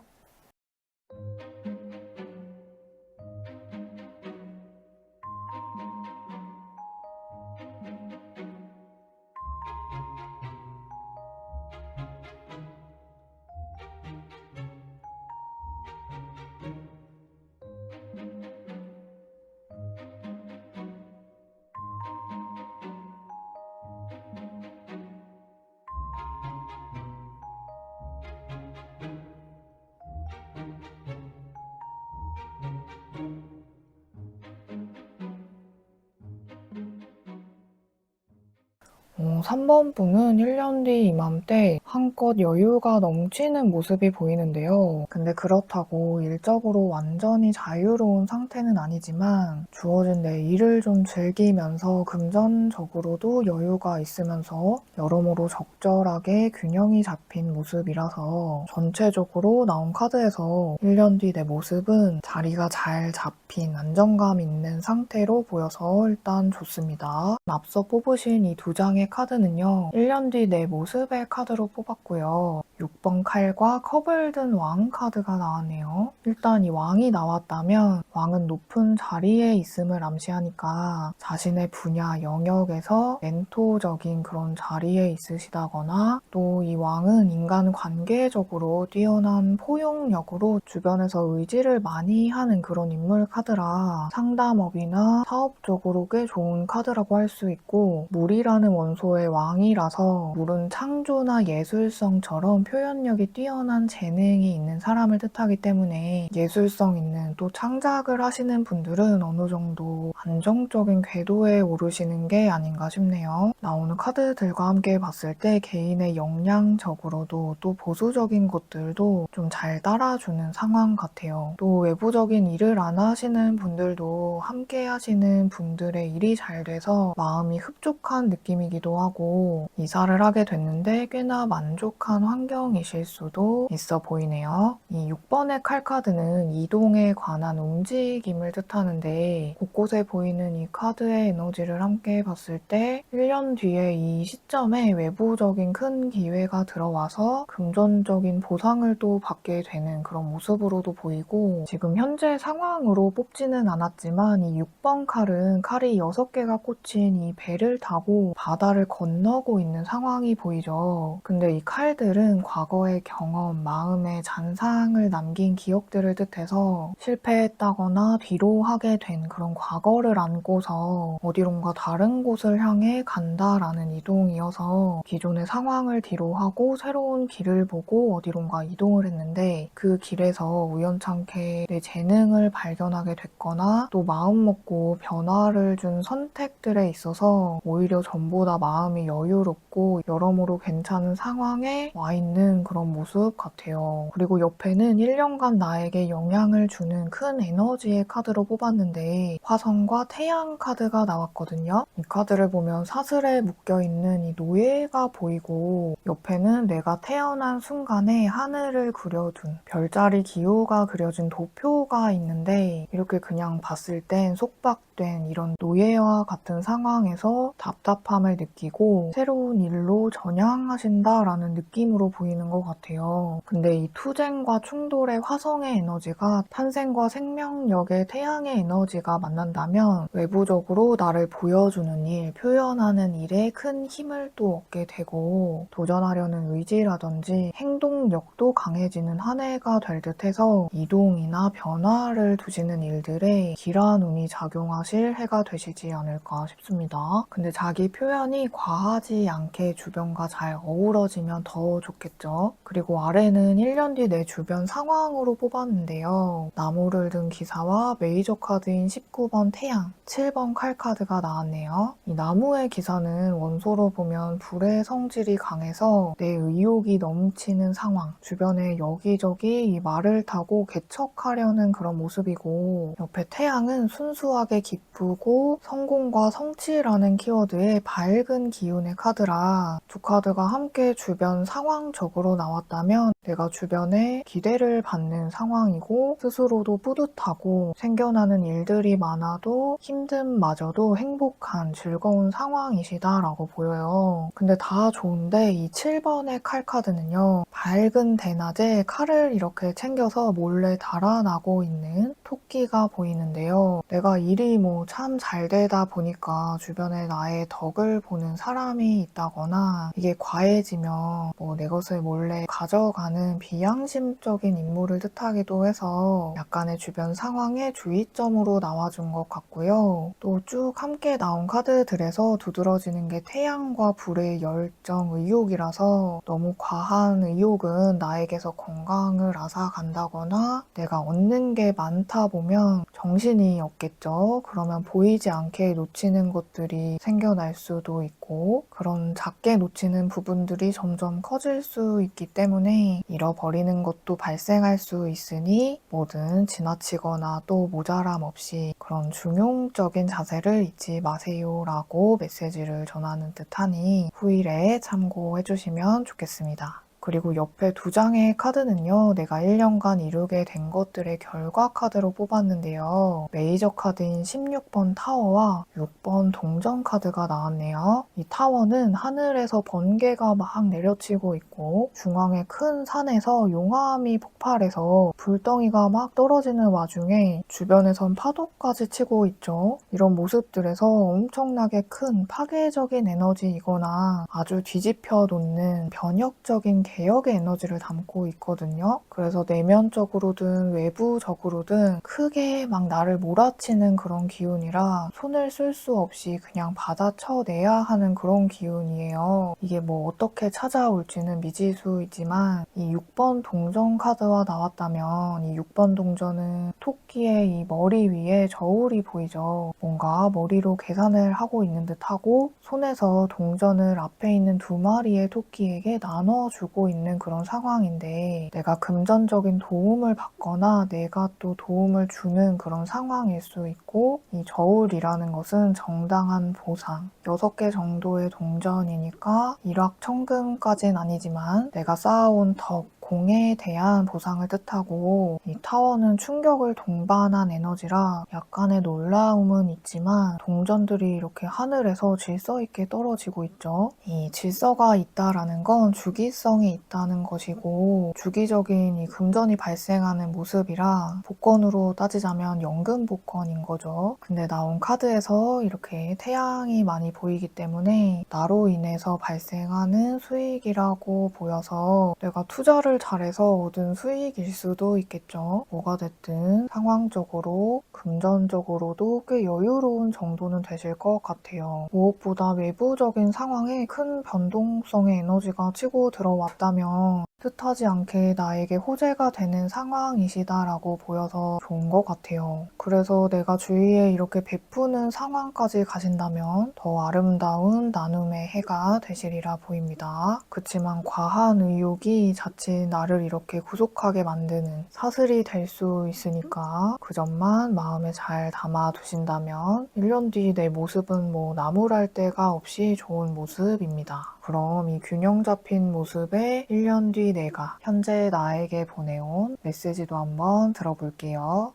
어, 3번 분은 1년 뒤 이맘때 한껏 여유가 넘치는 모습이 보이는데요. 근데 그렇다고 일적으로 완전히 자유로운 상태는 아니지만 주어진 내 일을 좀 즐기면서 금전적으로도 여유가 있으면서 여러모로 적절하게 균형이 잡힌 모습이라서 전체적으로 나온 카드에서 1년 뒤 내 모습은 자리가 잘 잡힌 안정감 있는 상태로 보여서 일단 좋습니다. 앞서 뽑으신 이 두 장의 카드는요. 1년 뒤 내 모습의 카드로 뽑았고요. 6번 칼과 컵을 든 왕 카드가 나왔네요. 일단 이 왕이 나왔다면 왕은 높은 자리에 있음을 암시하니까 자신의 분야 영역에서 멘토적인 그런 자리에 있으시다거나 또 이 왕은 인간 관계적으로 뛰어난 포용력으로 주변에서 의지를 많이 하는 그런 인물 카드라 상담업이나 사업적으로 꽤 좋은 카드라고 할 수 있고 물이라는 원소 원소의 왕이라서 물은 창조나 예술성처럼 표현력이 뛰어난 재능이 있는 사람을 뜻하기 때문에 예술성 있는 또 창작을 하시는 분들은 어느 정도 안정적인 궤도에 오르시는 게 아닌가 싶네요. 나오는 카드들과 함께 봤을 때 개인의 역량적으로도 또 보수적인 것들도 좀 잘 따라주는 상황 같아요. 또 외부적인 일을 안 하시는 분들도 함께 하시는 분들의 일이 잘 돼서 마음이 흡족한 느낌이기도 하고 이사를 하게 됐는데 꽤나 만족한 환경이실 수도 있어 보이네요. 이 6번의 칼카드는 이동에 관한 움직임을 뜻하는데 곳곳에 보이는 이 카드의 에너지를 함께 봤을 때 1년 뒤에 이 시점에 외부적인 큰 기회가 들어와서 금전적인 보상을 또 받게 되는 그런 모습으로도 보이고 지금 현재 상황으로 뽑지는 않았지만 이 6번 칼은 칼이 6개가 꽂힌 이 배를 타고 바다를 건너고 있는 상황이 보이죠. 근데 이 칼들은 과거의 경험, 마음의 잔상을 남긴 기억들을 뜻해서 실패했다거나 뒤로 하게 된 그런 과거를 안고서 어디론가 다른 곳을 향해 간다라는 이동이어서 기존의 상황을 뒤로 하고 새로운 길을 보고 어디론가 이동을 했는데 그 길에서 우연찮게 내 재능을 발견하게 됐거나 또 마음먹고 변화를 준 선택들에 있어서 오히려 전보다 마음이 여유롭고 여러모로 괜찮은 상황에 와 있는 그런 모습 같아요. 그리고 옆에는 1년간 나에게 영향을 주는 큰 에너지의 카드로 뽑았는데 화성과 태양 카드가 나왔거든요. 이 카드를 보면 사슬에 묶여있는 이 노예가 보이고 옆에는 내가 태어난 순간에 하늘을 그려둔 별자리 기호가 그려진 도표가 있는데 이렇게 그냥 봤을 땐 속박된 이런 노예와 같은 상황에서 답답함을 느끼고 새로운 일로 전향하신다라는 느낌으로 보이는 것 같아요. 근데 이 투쟁과 충돌의 화성의 에너지가 탄생과 생명력의 태양의 에너지가 만난다면 외부적으로 나를 보여주는 일, 표현하는 일에 큰 힘을 또 얻게 되고 도전하려는 의지라든지 행동력도 강해지는 한 해가 될 듯해서 이동이나 변화를 두시는 일들에 길한 운이 작용하실 해가 되시지 않을까 싶습니다. 근데 자기 표현이 과하지 않게 주변과 잘 어우러지면 더 좋겠죠. 그리고 아래는 1년 뒤 내 주변 상황으로 뽑았는데요. 나무를 든 기사와 메이저 카드인 19번 태양, 7번 칼 카드가 나왔네요. 이 나무의 기사는 원소로 보면 불의 성질이 강해서 내 의욕이 넘치는 상황, 주변에 여기저기 이 말을 타고 개척하려는 그런 모습이고 옆에 태양은 순수하게 기쁘고 성공과 성취라는 키워드에 밝은 기운의 카드라 두 카드가 함께 주변 상황적으로 나왔다면 내가 주변에 기대를 받는 상황이고 스스로도 뿌듯하고 생겨나는 일들이 많아도 힘듦마저도 행복한 즐거운 상황이시다라고 보여요. 근데 다 좋은데 이 7번의 칼 카드는요. 밝은 대낮에 칼을 이렇게 챙겨서 몰래 달아나고 있는 토끼가 보이는데요. 내가 일이 뭐 참 잘 되다 보니까 주변에 나의 덕을 보는 사람이 있다거나 이게 과해지면 뭐 내 것을 몰래 가져가는 비양심적인 인물을 뜻하기도 해서 약간의 주변 상황의 주의점으로 나와준 것 같고요. 또 쭉 함께 나온 카드들에서 두드러지는 게 태양과 불의 열정, 의욕이라서 너무 과한 의욕은 나에게서 건강을 앗아간다거나 내가 얻는 게 많다 보면 정신이 없겠죠. 그러면 보이지 않게 놓치는 것들이 생겨날 수도 있고 그런 작게 놓치는 부분들이 점점 커질 수 있기 때문에 잃어버리는 것도 발생할 수 있으니 뭐든 지나치거나 또 모자람 없이 그런 중용적인 자세를 잊지 마세요 라고 메시지를 전하는 듯하니 후일에 참고해주시면 좋겠습니다. 그리고 옆에 두 장의 카드는요. 내가 1년간 이루게 된 것들의 결과 카드로 뽑았는데요. 메이저 카드인 16번 타워와 6번 동전 카드가 나왔네요. 이 타워는 하늘에서 번개가 막 내려치고 있고 중앙의 큰 산에서 용암이 폭발해서 불덩이가 막 떨어지는 와중에 주변에선 파도까지 치고 있죠. 이런 모습들에서 엄청나게 큰 파괴적인 에너지이거나 아주 뒤집혀 놓는 변혁적인 개혁의 에너지를 담고 있거든요. 그래서 내면적으로든 외부적으로든 크게 막 나를 몰아치는 그런 기운이라 손을 쓸 수 없이 그냥 받아쳐내야 하는 그런 기운이에요. 이게 뭐 어떻게 찾아올지는 미지수이지만 이 6번 동전 카드와 나왔다면 이 6번 동전은 토끼의 이 머리 위에 저울이 보이죠. 뭔가 머리로 계산을 하고 있는 듯하고 손에서 동전을 앞에 있는 두 마리의 토끼에게 나눠주고 있는 그런 상황인데 내가 금전적인 도움을 받거나 내가 또 도움을 주는 그런 상황일 수 있고 이 저울이라는 것은 정당한 보상 6개 정도의 동전이니까 일확천금까지는 아니지만 내가 쌓아온 덕, 공에 대한 보상을 뜻하고 이 타워는 충격을 동반한 에너지라 약간의 놀라움은 있지만 동전들이 이렇게 하늘에서 질서 있게 떨어지고 있죠. 이 질서가 있다라는 건 주기성이 있다는 것이고 주기적인 이 금전이 발생하는 모습이라 복권으로 따지자면 연금 복권인 거죠. 근데 나온 카드에서 이렇게 태양이 많이 보이기 때문에 나로 인해서 발생하는 수익이라고 보여서 내가 투자를 잘해서 얻은 수익일 수도 있겠죠. 뭐가 됐든 상황적으로 금전적으로도 꽤 여유로운 정도는 되실 것 같아요. 무엇보다 외부적인 상황에 큰 변동성의 에너지가 치고 들어왔다면 뜻하지 않게 나에게 호재가 되는 상황이시다라고 보여서 좋은 것 같아요. 그래서 내가 주위에 이렇게 베푸는 상황까지 가신다면 더 아름다운 나눔의 해가 되시리라 보입니다. 그치만 과한 의욕이 자칫 나를 이렇게 구속하게 만드는 사슬이 될 수 있으니까 그 점만 마음에 잘 담아두신다면 1년 뒤 내 모습은 뭐 나무랄 데가 없이 좋은 모습입니다. 그럼 이 균형 잡힌 모습에 1년 뒤 내가 현재 나에게 보내온 메시지도 한번 들어볼게요.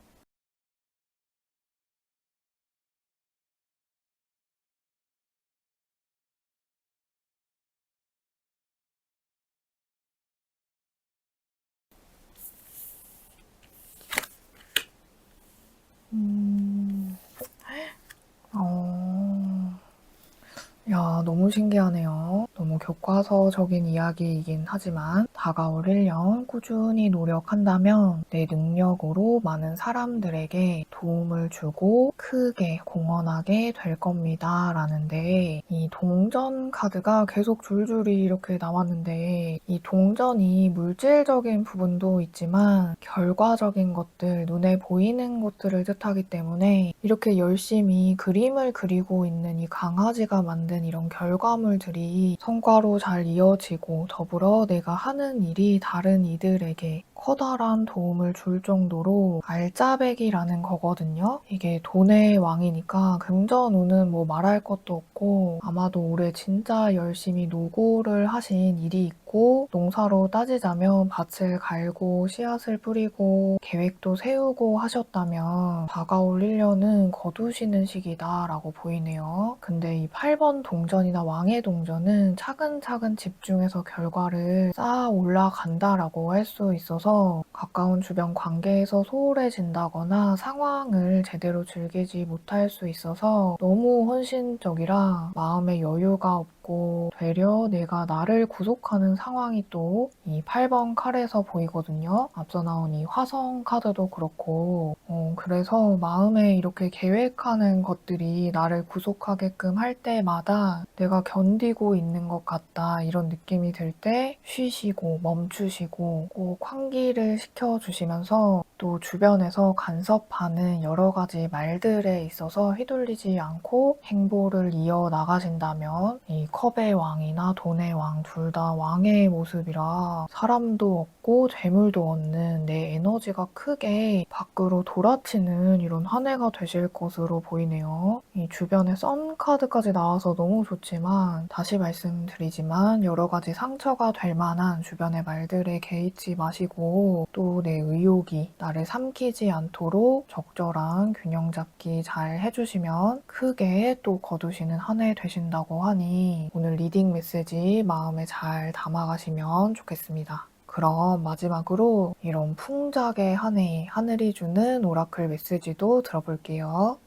음, 어, 야, 너무 신기하네요. 너무 교과서적인 이야기이긴 하지만 다가올 1년 꾸준히 노력한다면 내 능력으로 많은 사람들에게 도움을 주고 크게 공헌하게 될 겁니다. 라는데 이 동전 카드가 계속 줄줄이 이렇게 나왔는데 이 동전이 물질적인 부분도 있지만 결과적인 것들, 눈에 보이는 것들을 뜻하기 때문에 이렇게 열심히 그림을 그리고 있는 이 강아지가 만든 이런 결과물들이 성과로 잘 이어지고 더불어 내가 하는 일이 다른 이들에게 커다란 도움을 줄 정도로 알짜배기라는 거거든요. 이게 돈의 왕이니까 금전운은 뭐 말할 것도 없고 아마도 올해 진짜 열심히 노고를 하신 일이 있고 농사로 따지자면 밭을 갈고 씨앗을 뿌리고 계획도 세우고 하셨다면 다가올 1년은 거두시는 시기다라고 보이네요. 근데 이 8번 동전이나 왕의 동전은 차근차근 집중해서 결과를 쌓아 올라간다라고 할 수 있어서 가까운 주변 관계에서 소홀해진다거나 상황을 제대로 즐기지 못할 수 있어서 너무 헌신적이라 마음의 여유가 없고 되려 내가 나를 구속하는 상황이 또 이 8번 칼에서 보이거든요. 앞서 나온 이 화성 카드도 그렇고 그래서 마음에 이렇게 계획하는 것들이 나를 구속하게끔 할 때마다 내가 견디고 있는 것 같다 이런 느낌이 들 때 쉬시고 멈추시고 꼭 환기를 시켜주시면서 또 주변에서 간섭하는 여러 가지 말들에 있어서 휘둘리지 않고 행보를 이어나가신다면 이 컵의 왕이나 돈의 왕 둘 다 왕의 모습이라 사람도 얻고 재물도 얻는 내 에너지가 크게 밖으로 돌아치는 이런 한 해가 되실 것으로 보이네요. 이 주변에 썬 카드까지 나와서 너무 좋지만 다시 말씀드리지만 여러 가지 상처가 될 만한 주변의 말들에 개의치 마시고 또 내 의욕이 나를 삼키지 않도록 적절한 균형 잡기 잘 해주시면 크게 또 거두시는 한 해 되신다고 하니 오늘 리딩 메시지 마음에 잘 담아가시면 좋겠습니다. 그럼 마지막으로 이런 풍작의 한 해, 하늘이 주는 오라클 메시지도 들어볼게요.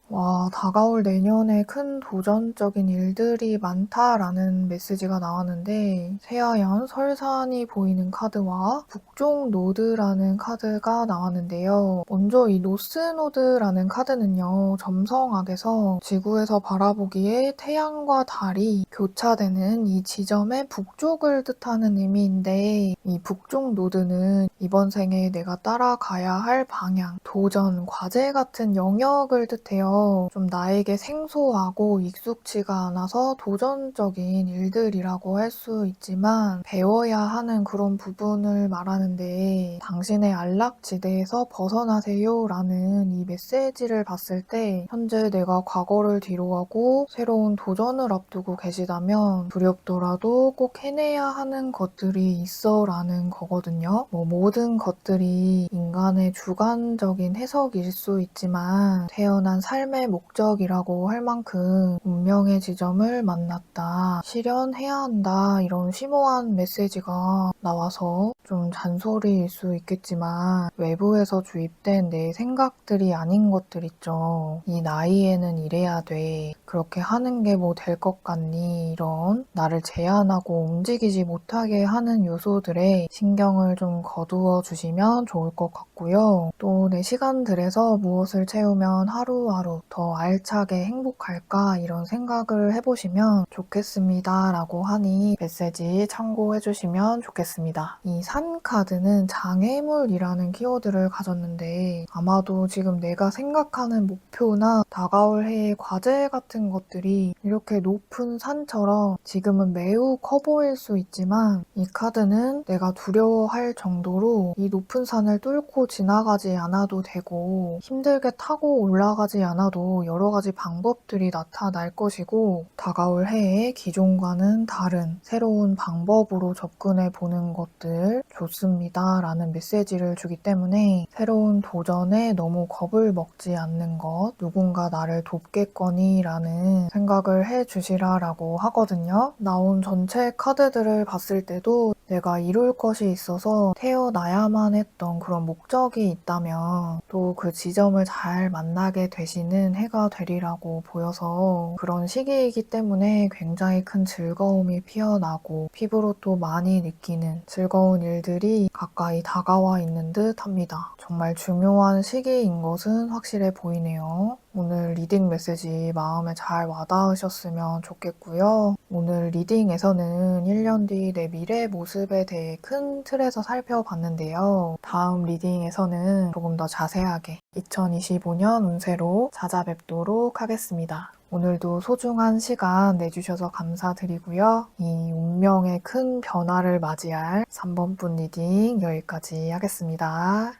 와, 다가올 내년에 큰 도전적인 일들이 많다라는 메시지가 나왔는데 새하얀 설산이 보이는 카드와 북쪽 노드라는 카드가 나왔는데요. 먼저 이 노스노드라는 카드는요. 점성학에서 지구에서 바라보기에 태양과 달이 교차되는 이 지점의 북쪽을 뜻하는 의미인데 이 북쪽 노드는 이번 생에 내가 따라가야 할 방향, 도전, 과제 같은 영역을 뜻해요. 좀 나에게 생소하고 익숙지가 않아서 도전적인 일들이라고 할 수 있지만 배워야 하는 그런 부분을 말하는데 당신의 안락지대에서 벗어나세요 라는 이 메시지를 봤을 때 현재 내가 과거를 뒤로하고 새로운 도전을 앞두고 계시다면 두렵더라도 꼭 해내야 하는 것들이 있어 라는 거거든요. 모든 것들이 인간의 주관적인 해석일 수 있지만 태어난 삶의 목적이라고 할 만큼 운명의 지점을 만났다. 실현해야 한다. 이런 심오한 메시지가 나와서 좀 잔소리일 수 있겠지만 외부에서 주입된 내 생각들이 아닌 것들 있죠. 이 나이에는 이래야 돼. 그렇게 하는 게 뭐 될 것 같니? 이런 나를 제한하고 움직이지 못하게 하는 요소들에 신경을 좀 거두어 주시면 좋을 것 같고요. 또 내 시간들에서 무엇을 채우면 하루하루 더 알차게 행복할까 이런 생각을 해보시면 좋겠습니다 라고 하니 메시지 참고해 주시면 좋겠습니다. 이 산 카드는 장애물이라는 키워드를 가졌는데 아마도 지금 내가 생각하는 목표나 다가올 해의 과제 같은 것들이 이렇게 높은 산처럼 지금은 매우 커 보일 수 있지만 이 카드는 내가 두려워할 정도로 이 높은 산을 뚫고 지나가지 않아도 되고 힘들게 타고 올라가지 않아도 여러 가지 방법들이 나타날 것이고 다가올 해에 기존과는 다른 새로운 방법으로 접근해 보는 것들 좋습니다 라는 메시지를 주기 때문에 새로운 도전에 너무 겁을 먹지 않는 것 누군가 나를 돕겠거니 라는 생각을 해주시라 라고 하거든요. 나온 전체 카드들을 봤을 때도 내가 이룰 것이 있어서 태어나야만 했던 그런 목적이 있다면 또 그 지점을 잘 만나게 되시는 해가 되리라고 보여서 그런 시기이기 때문에 굉장히 큰 즐거움이 피어나고 피부로 또 많이 느끼는 즐거운 일들이 가까이 다가와 있는 듯 합니다. 정말 중요한 시기인 것은 확실해 보이네요. 오늘 리딩 메시지 마음에 잘 와닿으셨으면 좋겠고요. 오늘 리딩에서는 1년 뒤 내 미래 모습에 대해 큰 틀에서 살펴봤는데요. 다음 리딩에서는 조금 더 자세하게 2025년 운세로 찾아뵙도록 하겠습니다. 오늘도 소중한 시간 내주셔서 감사드리고요. 이 운명의 큰 변화를 맞이할 3번분 리딩 여기까지 하겠습니다.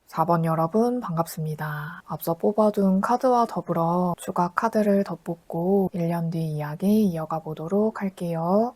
4번 여러분 반갑습니다. 앞서 뽑아둔 카드와 더불어 추가 카드를 더 뽑고 1년 뒤 이야기 이어가 보도록 할게요.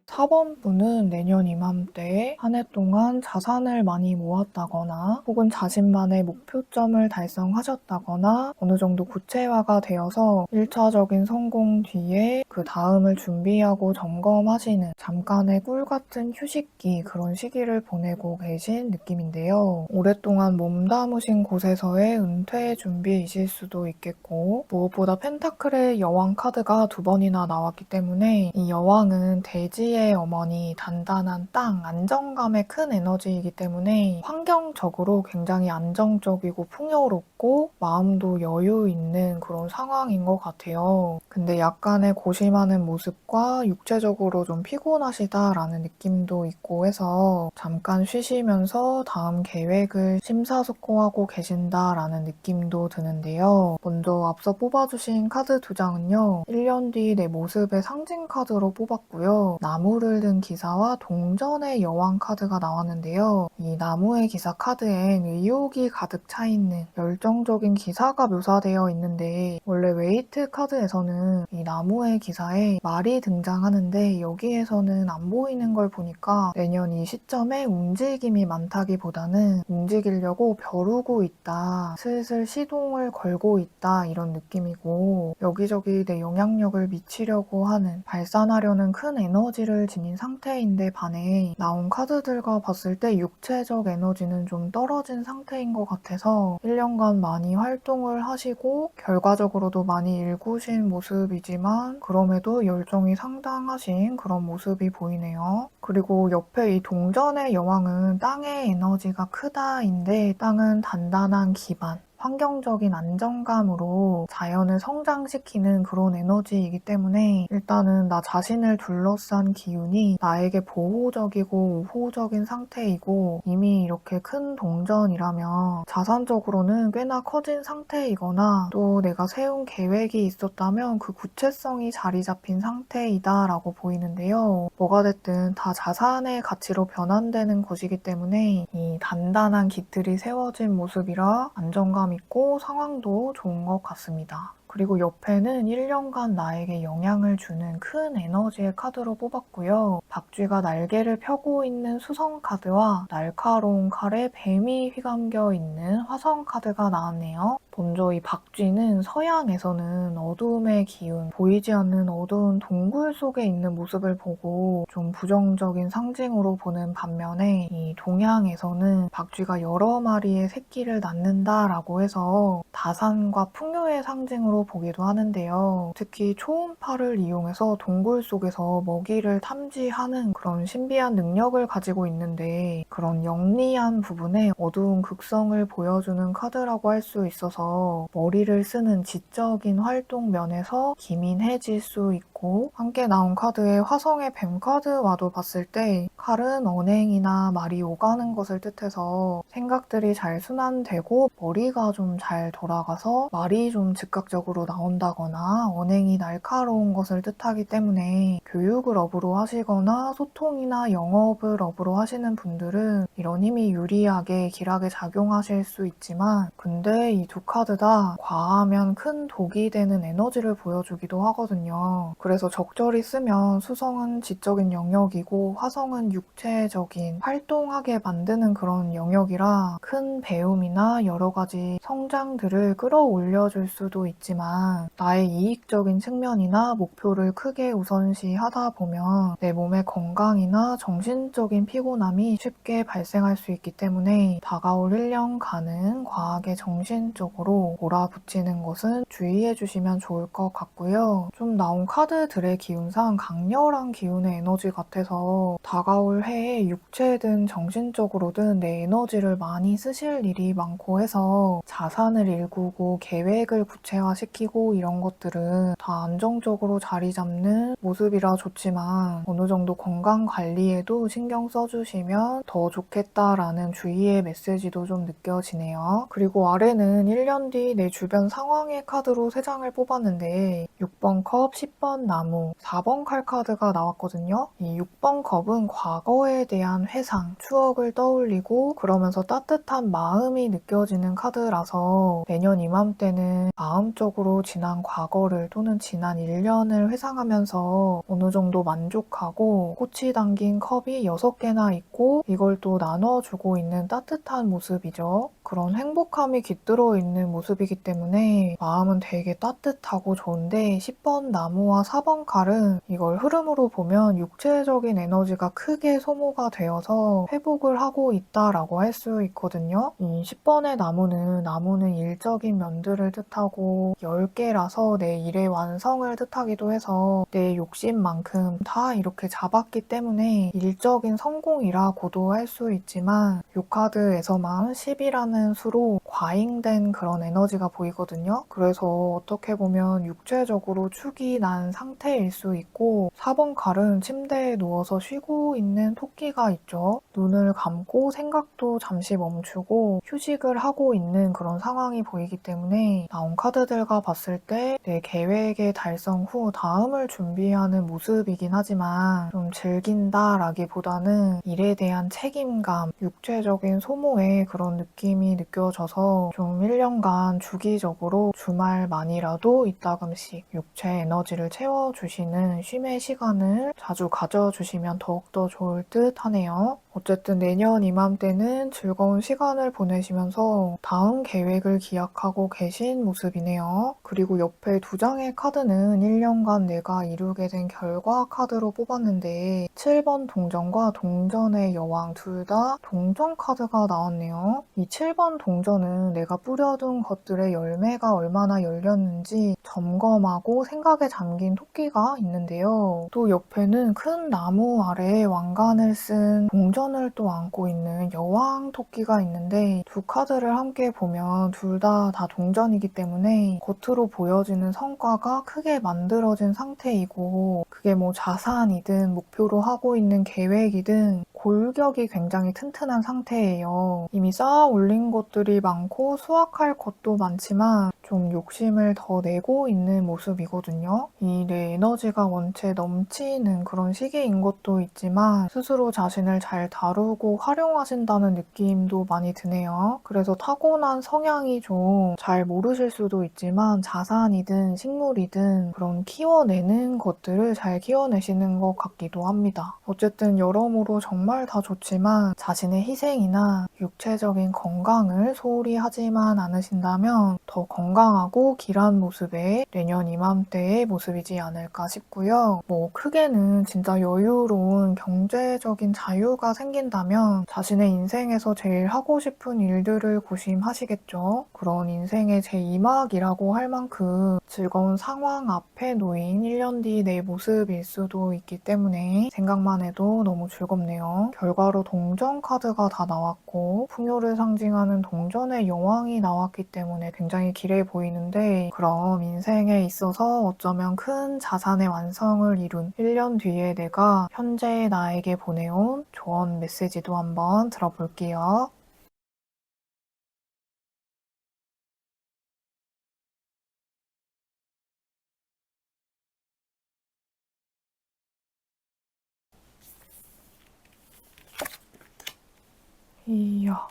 4번 분은 내년 이맘때 한 해 동안 자산을 많이 모았다거나 혹은 자신만의 목표점을 달성하셨다거나 어느 정도 구체화가 되어서 1차적인 성공 뒤에 그 다음을 준비하고 점검하시는 잠깐의 꿀 같은 휴식기 그런 시기를 보내고 계신 느낌인데요. 오랫동안 몸담으신 곳에서의 은퇴 준비이실 수도 있겠고 무엇보다 펜타클의 여왕 카드가 2번이나 나왔기 때문에 이 여왕은 대지의 천지의 어머니, 단단한 땅, 안정감의 큰 에너지이기 때문에 환경적으로 굉장히 안정적이고 풍요롭고 마음도 여유 있는 그런 상황인 것 같아요. 근데 약간의 고심하는 모습과 육체적으로 좀 피곤하시다라는 느낌도 있고 해서 잠깐 쉬시면서 다음 계획을 심사숙고하고 계신다라는 느낌도 드는데요. 먼저 앞서 뽑아주신 카드 두 장은요. 1년 뒤 내 모습의 상징 카드로 뽑았고요. 나무를 든 기사와 동전의 여왕 카드가 나왔는데요. 이 나무의 기사 카드엔 의욕이 가득 차 있는 열정적인 기사가 묘사되어 있는데 원래 웨이트 카드에서는 이 나무의 기사에 말이 등장하는데 여기에서는 안 보이는 걸 보니까 내년 이 시점에 움직임이 많다기보다는 움직이려고 벼르고 있다, 슬슬 시동을 걸고 있다 이런 느낌이고 여기저기 내 영향력을 미치려고 하는 발산하려는 큰 에너지를 지닌 상태인데 반해 나온 카드들과 봤을 때 육체적 에너지는 좀 떨어진 상태인 것 같아서 1년간 많이 활동을 하시고 결과적으로도 많이 일구신 모습이지만 그럼에도 열정이 상당하신 그런 모습이 보이네요. 그리고 옆에 이 동전의 여왕은 땅의 에너지가 크다인데 땅은 단단한 기반, 환경적인 안정감으로 자연을 성장시키는 그런 에너지이기 때문에 일단은 나 자신을 둘러싼 기운이 나에게 보호적이고 우호적인 상태이고 이미 이렇게 큰 동전이라면 자산적으로는 꽤나 커진 상태이거나 또 내가 세운 계획이 있었다면 그 구체성이 자리 잡힌 상태이다 라고 보이는데요. 뭐가 됐든 다 자산의 가치로 변환되는 것이기 때문에 이 단단한 깃들이 세워진 모습이라 안정감 있고 상황도 좋은 것 같습니다. 그리고 옆에는 1년간 나에게 영향을 주는 큰 에너지의 카드로 뽑았고요. 박쥐가 날개를 펴고 있는 수성 카드와 날카로운 칼에 뱀이 휘감겨 있는 화성 카드가 나왔네요. 먼저 이 박쥐는 서양에서는 어두움의 기운, 보이지 않는 어두운 동굴 속에 있는 모습을 보고 좀 부정적인 상징으로 보는 반면에 이 동양에서는 박쥐가 여러 마리의 새끼를 낳는다라고 해서 다산과 풍요의 상징으로 보기도 하는데요. 특히 초음파를 이용해서 동굴 속에서 먹이를 탐지하는 그런 신비한 능력을 가지고 있는데 그런 영리한 부분에 어두운 극성을 보여주는 카드라고 할 수 있어서 머리를 쓰는 지적인 활동 면에서 기민해질 수 있고 함께 나온 카드의 화성의 뱀 카드와도 봤을 때 칼은 언행이나 말이 오가는 것을 뜻해서 생각들이 잘 순환되고 머리가 좀 잘 돌아가서 말이 좀 즉각적으로 나온다거나 언행이 날카로운 것을 뜻하기 때문에 교육을 업으로 하시거나 소통이나 영업을 업으로 하시는 분들은 이런 힘이 유리하게 길하게 작용하실 수 있지만 근데 이 두 카드 다 과하면 큰 독이 되는 에너지를 보여주기도 하거든요. 그래서 적절히 쓰면 수성은 지적인 영역이고 화성은 육체적인 활동하게 만드는 그런 영역이라 큰 배움이나 여러 가지 성장들을 끌어올려줄 수도 있지만 나의 이익적인 측면이나 목표를 크게 우선시하다 보면 내 몸의 건강이나 정신적인 피곤함이 쉽게 발생할 수 있기 때문에 다가올 1년간은 과하게 정신적으로 몰아붙이는 것은 주의해 주시면 좋을 것 같고요. 좀 나온 카드들의 기운상 강렬한 기운의 에너지 같아서 다가올 해에 육체든 정신적으로든 내 에너지를 많이 쓰실 일이 많고 해서 자산을 일구고 계획을 구체화시키고 이런 것들은 다 안정적으로 자리 잡는 모습이라 좋지만 어느 정도 건강 관리에도 신경 써주시면 더 좋겠다라는 주의의 메시지도 좀 느껴지네요. 그리고 아래는 1년 뒤 내 주변 상황의 카드로 3장을 뽑았는데 6번 컵, 10번 나무, 4번 칼 카드가 나왔거든요. 이 6번 컵은 과거에 대한 회상, 추억을 떠올리고 그러면서 따뜻한 마음이 느껴지는 카드라서 매년 이맘때는 마음적으로 지난 과거를 또는 지난 1년을 회상하면서 어느 정도 만족하고 꽃이 담긴 컵이 6개나 있고 이걸 또 나눠주고 있는 따뜻한 모습이죠. 그런 행복함이 깃들어 있는 모습이기 때문에 마음은 되게 따뜻하고 좋은데 10번 나무와 4번 칼은 이걸 흐름으로 보면 육체적인 에너지가 크게 소모가 되어서 회복을 하고 있다라고 할 수 있거든요. 이 10번의 나무는 일적인 면들을 뜻하고 10개라서 내 일의 완성을 뜻하기도 해서 내 욕심만큼 다 이렇게 잡았기 때문에 일적인 성공이라고도 할 수 있지만 이 카드에서만 10이라는 수로 과잉된 그런 에너지가 보이거든요. 그래서 어떻게 보면 육체적으로 축이 난 상태일 수 있고 4번 칼은 침대에 누워서 쉬고 있는 토끼가 있죠. 눈을 감고 생각도 잠시 멈추고 휴식을 하고 있는 그런 상황이 보이기 때문에 나온 카드들과 봤을 때 내 계획의 달성 후 다음을 준비하는 모습이긴 하지만 좀 즐긴다라기보다는 일에 대한 책임감, 육체적인 소모의 그런 느낌이 느껴져서 좀 1년간 주기적으로 주말만이라도 이따금씩 육체 에너지를 채워주시는 쉼의 시간을 자주 가져주시면 더욱더 좋을 듯 하네요. 어쨌든 내년 이맘때는 즐거운 시간을 보내시면서 다음 계획을 기약하고 계신 모습이네요. 그리고 옆에 두 장의 카드는 1년간 내가 이루게 된 결과 카드로 뽑았는데 7번 동전과 동전의 여왕 둘 다 동전 카드가 나왔네요. 이 7번 동전은 내가 뿌려둔 것들의 열매가 얼마나 열렸는지 점검하고 생각에 잠긴 토끼가 있는데요. 또 옆에는 큰 나무 아래에 왕관을 쓴 동전을 또 안고 있는 여왕 토끼가 있는데 두 카드를 함께 보면 둘 다 동전이기 때문에 겉으로 보여지는 성과가 크게 만들어진 상태이고 그게 뭐 자산이든 목표로 하고 있는 계획이든 골격이 굉장히 튼튼한 상태예요. 이미 쌓아 올린 것들이 많고 수확할 것도 많지만 좀 욕심을 더 내고 있는 모습이거든요. 이 내 에너지가 원체 넘치는 그런 시기인 것도 있지만 스스로 자신을 잘 다루고 활용하신다는 느낌도 많이 드네요. 그래서 타고난 성향이 좀 잘 모르실 수도 있지만 자산이든 식물이든 그런 키워내는 것들을 잘 키워내시는 것 같기도 합니다. 어쨌든 여러모로 정말 다 좋지만 자신의 희생이나 육체적인 건강을 소홀히 하지만 않으신다면 더 건강하고 길한 모습의 내년 이맘때의 모습이지 않을까 싶고요. 뭐 크게는 진짜 여유로운 경제적인 자유가 생긴다면 자신의 인생에서 제일 하고 싶은 일들을 고심하시겠죠. 그런 인생의 제2막이라고 할 만큼 즐거운 상황 앞에 놓인 1년 뒤 내 모습일 수도 있기 때문에 생각만 해도 너무 즐겁네요. 결과로 동전 카드가 다 나왔고 풍요를 상징하는 동전의 여왕이 나왔기 때문에 굉장히 길해 보이는데 그럼 인생에 있어서 어쩌면 큰 자산의 완성을 이룬 1년 뒤에 내가 현재 나에게 보내온 조언 메시지도 한번 들어볼게요. 이야.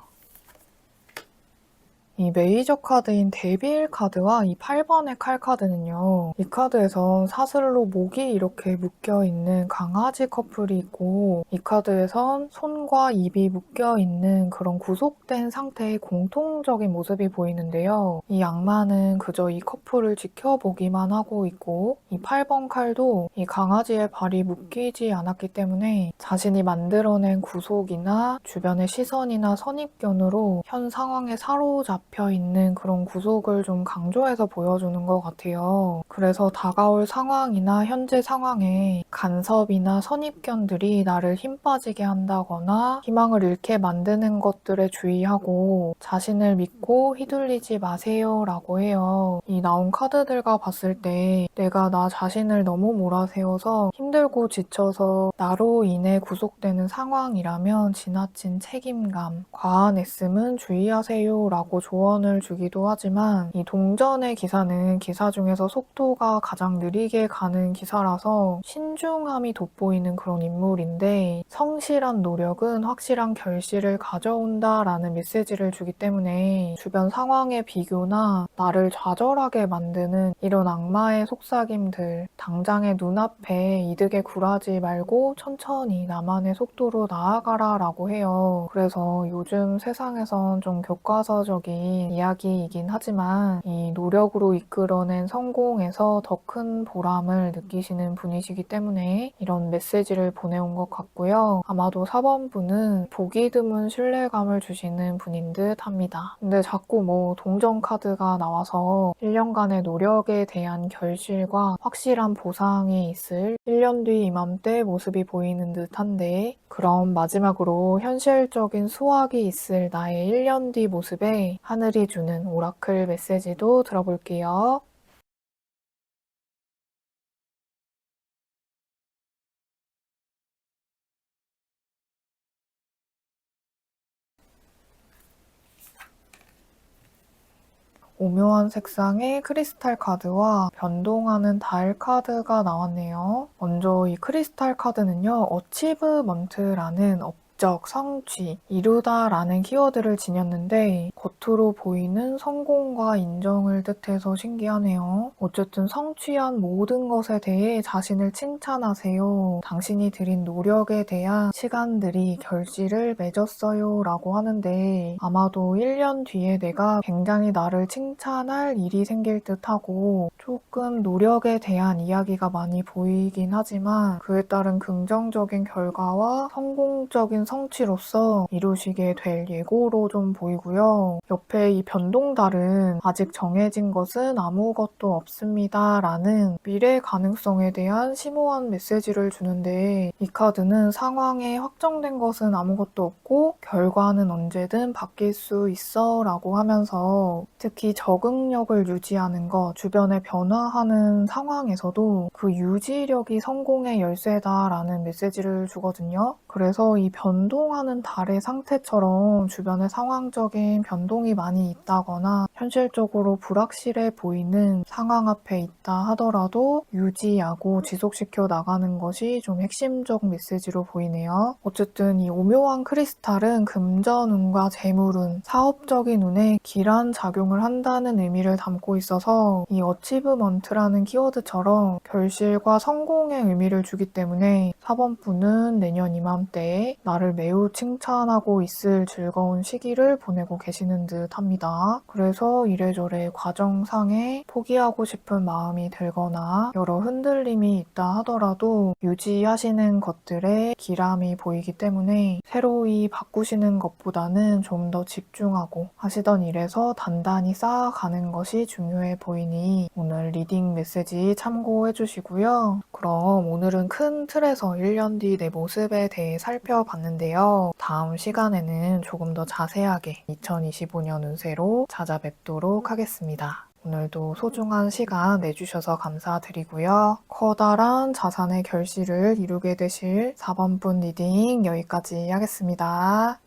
이 메이저 카드인 데빌 카드와 이 8번의 칼 카드는요. 이 카드에선 사슬로 목이 이렇게 묶여있는 강아지 커플이 있고 이 카드에선 손과 입이 묶여있는 그런 구속된 상태의 공통적인 모습이 보이는데요. 이 악마는 그저 이 커플을 지켜보기만 하고 있고 이 8번 칼도 이 강아지의 발이 묶이지 않았기 때문에 자신이 만들어낸 구속이나 주변의 시선이나 선입견으로 현 상황에 사로잡혀 있는 그런 구속을 좀 강조해서 보여주는 것 같아요. 그래서 다가올 상황이나 현재 상황에 간섭이나 선입견들이 나를 힘 빠지게 한다거나 희망을 잃게 만드는 것들에 주의하고 자신을 믿고 휘둘리지 마세요 라고 해요. 이 나온 카드들과 봤을 때 내가 나 자신을 너무 몰아세워서 힘들고 지쳐서 나로 인해 구속되는 상황이라면 지나친 책임감, 과한 애씀은 주의하세요 라고 조언을 주기도 하지만 이 동전의 기사는 기사 중에서 속도가 가장 느리게 가는 기사라서 신중함이 돋보이는 그런 인물인데 성실한 노력은 확실한 결실을 가져온다라는 메시지를 주기 때문에 주변 상황의 비교나 나를 좌절하게 만드는 이런 악마의 속삭임들 당장의 눈앞에 이득에 굴하지 말고 천천히 나만의 속도로 나아가라 라고 해요. 그래서 요즘 세상에선 좀 교과서적인 이야기이긴 하지만 이 노력으로 이끌어낸 성공에서 더 큰 보람을 느끼시는 분이시기 때문에 이런 메시지를 보내온 것 같고요. 아마도 4번 분은 보기 드문 신뢰감을 주시는 분인 듯 합니다. 근데 자꾸 뭐 동전 카드가 나와서 1년간의 노력에 대한 결실과 확실한 보상이 있을 1년 뒤 이맘때 모습이 보이는 듯한데, 그럼 마지막으로 현실적인 수확이 있을 나의 1년 뒤 모습에 하늘이 주는 오라클 메시지도 들어볼게요. 오묘한 색상의 크리스탈 카드와 변동하는 달 카드가 나왔네요. 먼저 이 크리스탈 카드는요, 어치브먼트라는 업적, 성취, 이루다라는 키워드를 지녔는데 겉으로 보이는 성공과 인정을 뜻해서 신기하네요. 어쨌든 성취한 모든 것에 대해 자신을 칭찬하세요. 당신이 들인 노력에 대한 시간들이 결실을 맺었어요 라고 하는데, 아마도 1년 뒤에 내가 굉장히 나를 칭찬할 일이 생길 듯하고 조금 노력에 대한 이야기가 많이 보이긴 하지만 그에 따른 긍정적인 결과와 성공적인 성취로서 이루시게 될 예고로 좀 보이고요. 옆에 이 변동달은 아직 정해진 것은 아무것도 없습니다 라는 미래 가능성에 대한 심오한 메시지를 주는데, 이 카드는 상황에 확정된 것은 아무것도 없고 결과는 언제든 바뀔 수 있어 라고 하면서 특히 적응력을 유지하는 것, 주변에 변화하는 상황에서도 그 유지력이 성공의 열쇠다라는 메시지를 주거든요. 그래서 이 변동하는 달의 상태처럼 주변에 상황적인 변동이 많이 있다거나 현실적으로 불확실해 보이는 상황 앞에 있다 하더라도 유지하고 지속시켜 나가는 것이 좀 핵심적 메시지로 보이네요. 어쨌든 이 오묘한 크리스탈은 금전운과 재물운, 사업적인 운에 길한 작용을 한다는 의미를 담고 있어서 이 어치브먼트라는 키워드처럼 결실과 성공의 의미를 주기 때문에 4번 분은 내년 이맘때에 나를 매우 칭찬하고 있을 즐거운 시기를 보내고 계시는 듯 합니다. 그래서 이래저래 과정상에 포기하고 싶은 마음이 들거나 여러 흔들림이 있다 하더라도 유지하시는 것들에 기람이 보이기 때문에 새로이 바꾸시는 것보다는 좀 더 집중하고 하시던 일에서 단단히 쌓아가는 것이 중요해 보이니 오늘 리딩 메시지 참고해 주시고요. 그럼 오늘은 큰 틀에서 1년 뒤 내 모습에 대해 살펴봤는데요. 다음 시간에는 조금 더 자세하게 2025년 운세로 찾아뵙도록 하겠습니다. 오늘도 소중한 시간 내주셔서 감사드리고요. 커다란 자산의 결실을 이루게 되실 4번 분 리딩 여기까지 하겠습니다.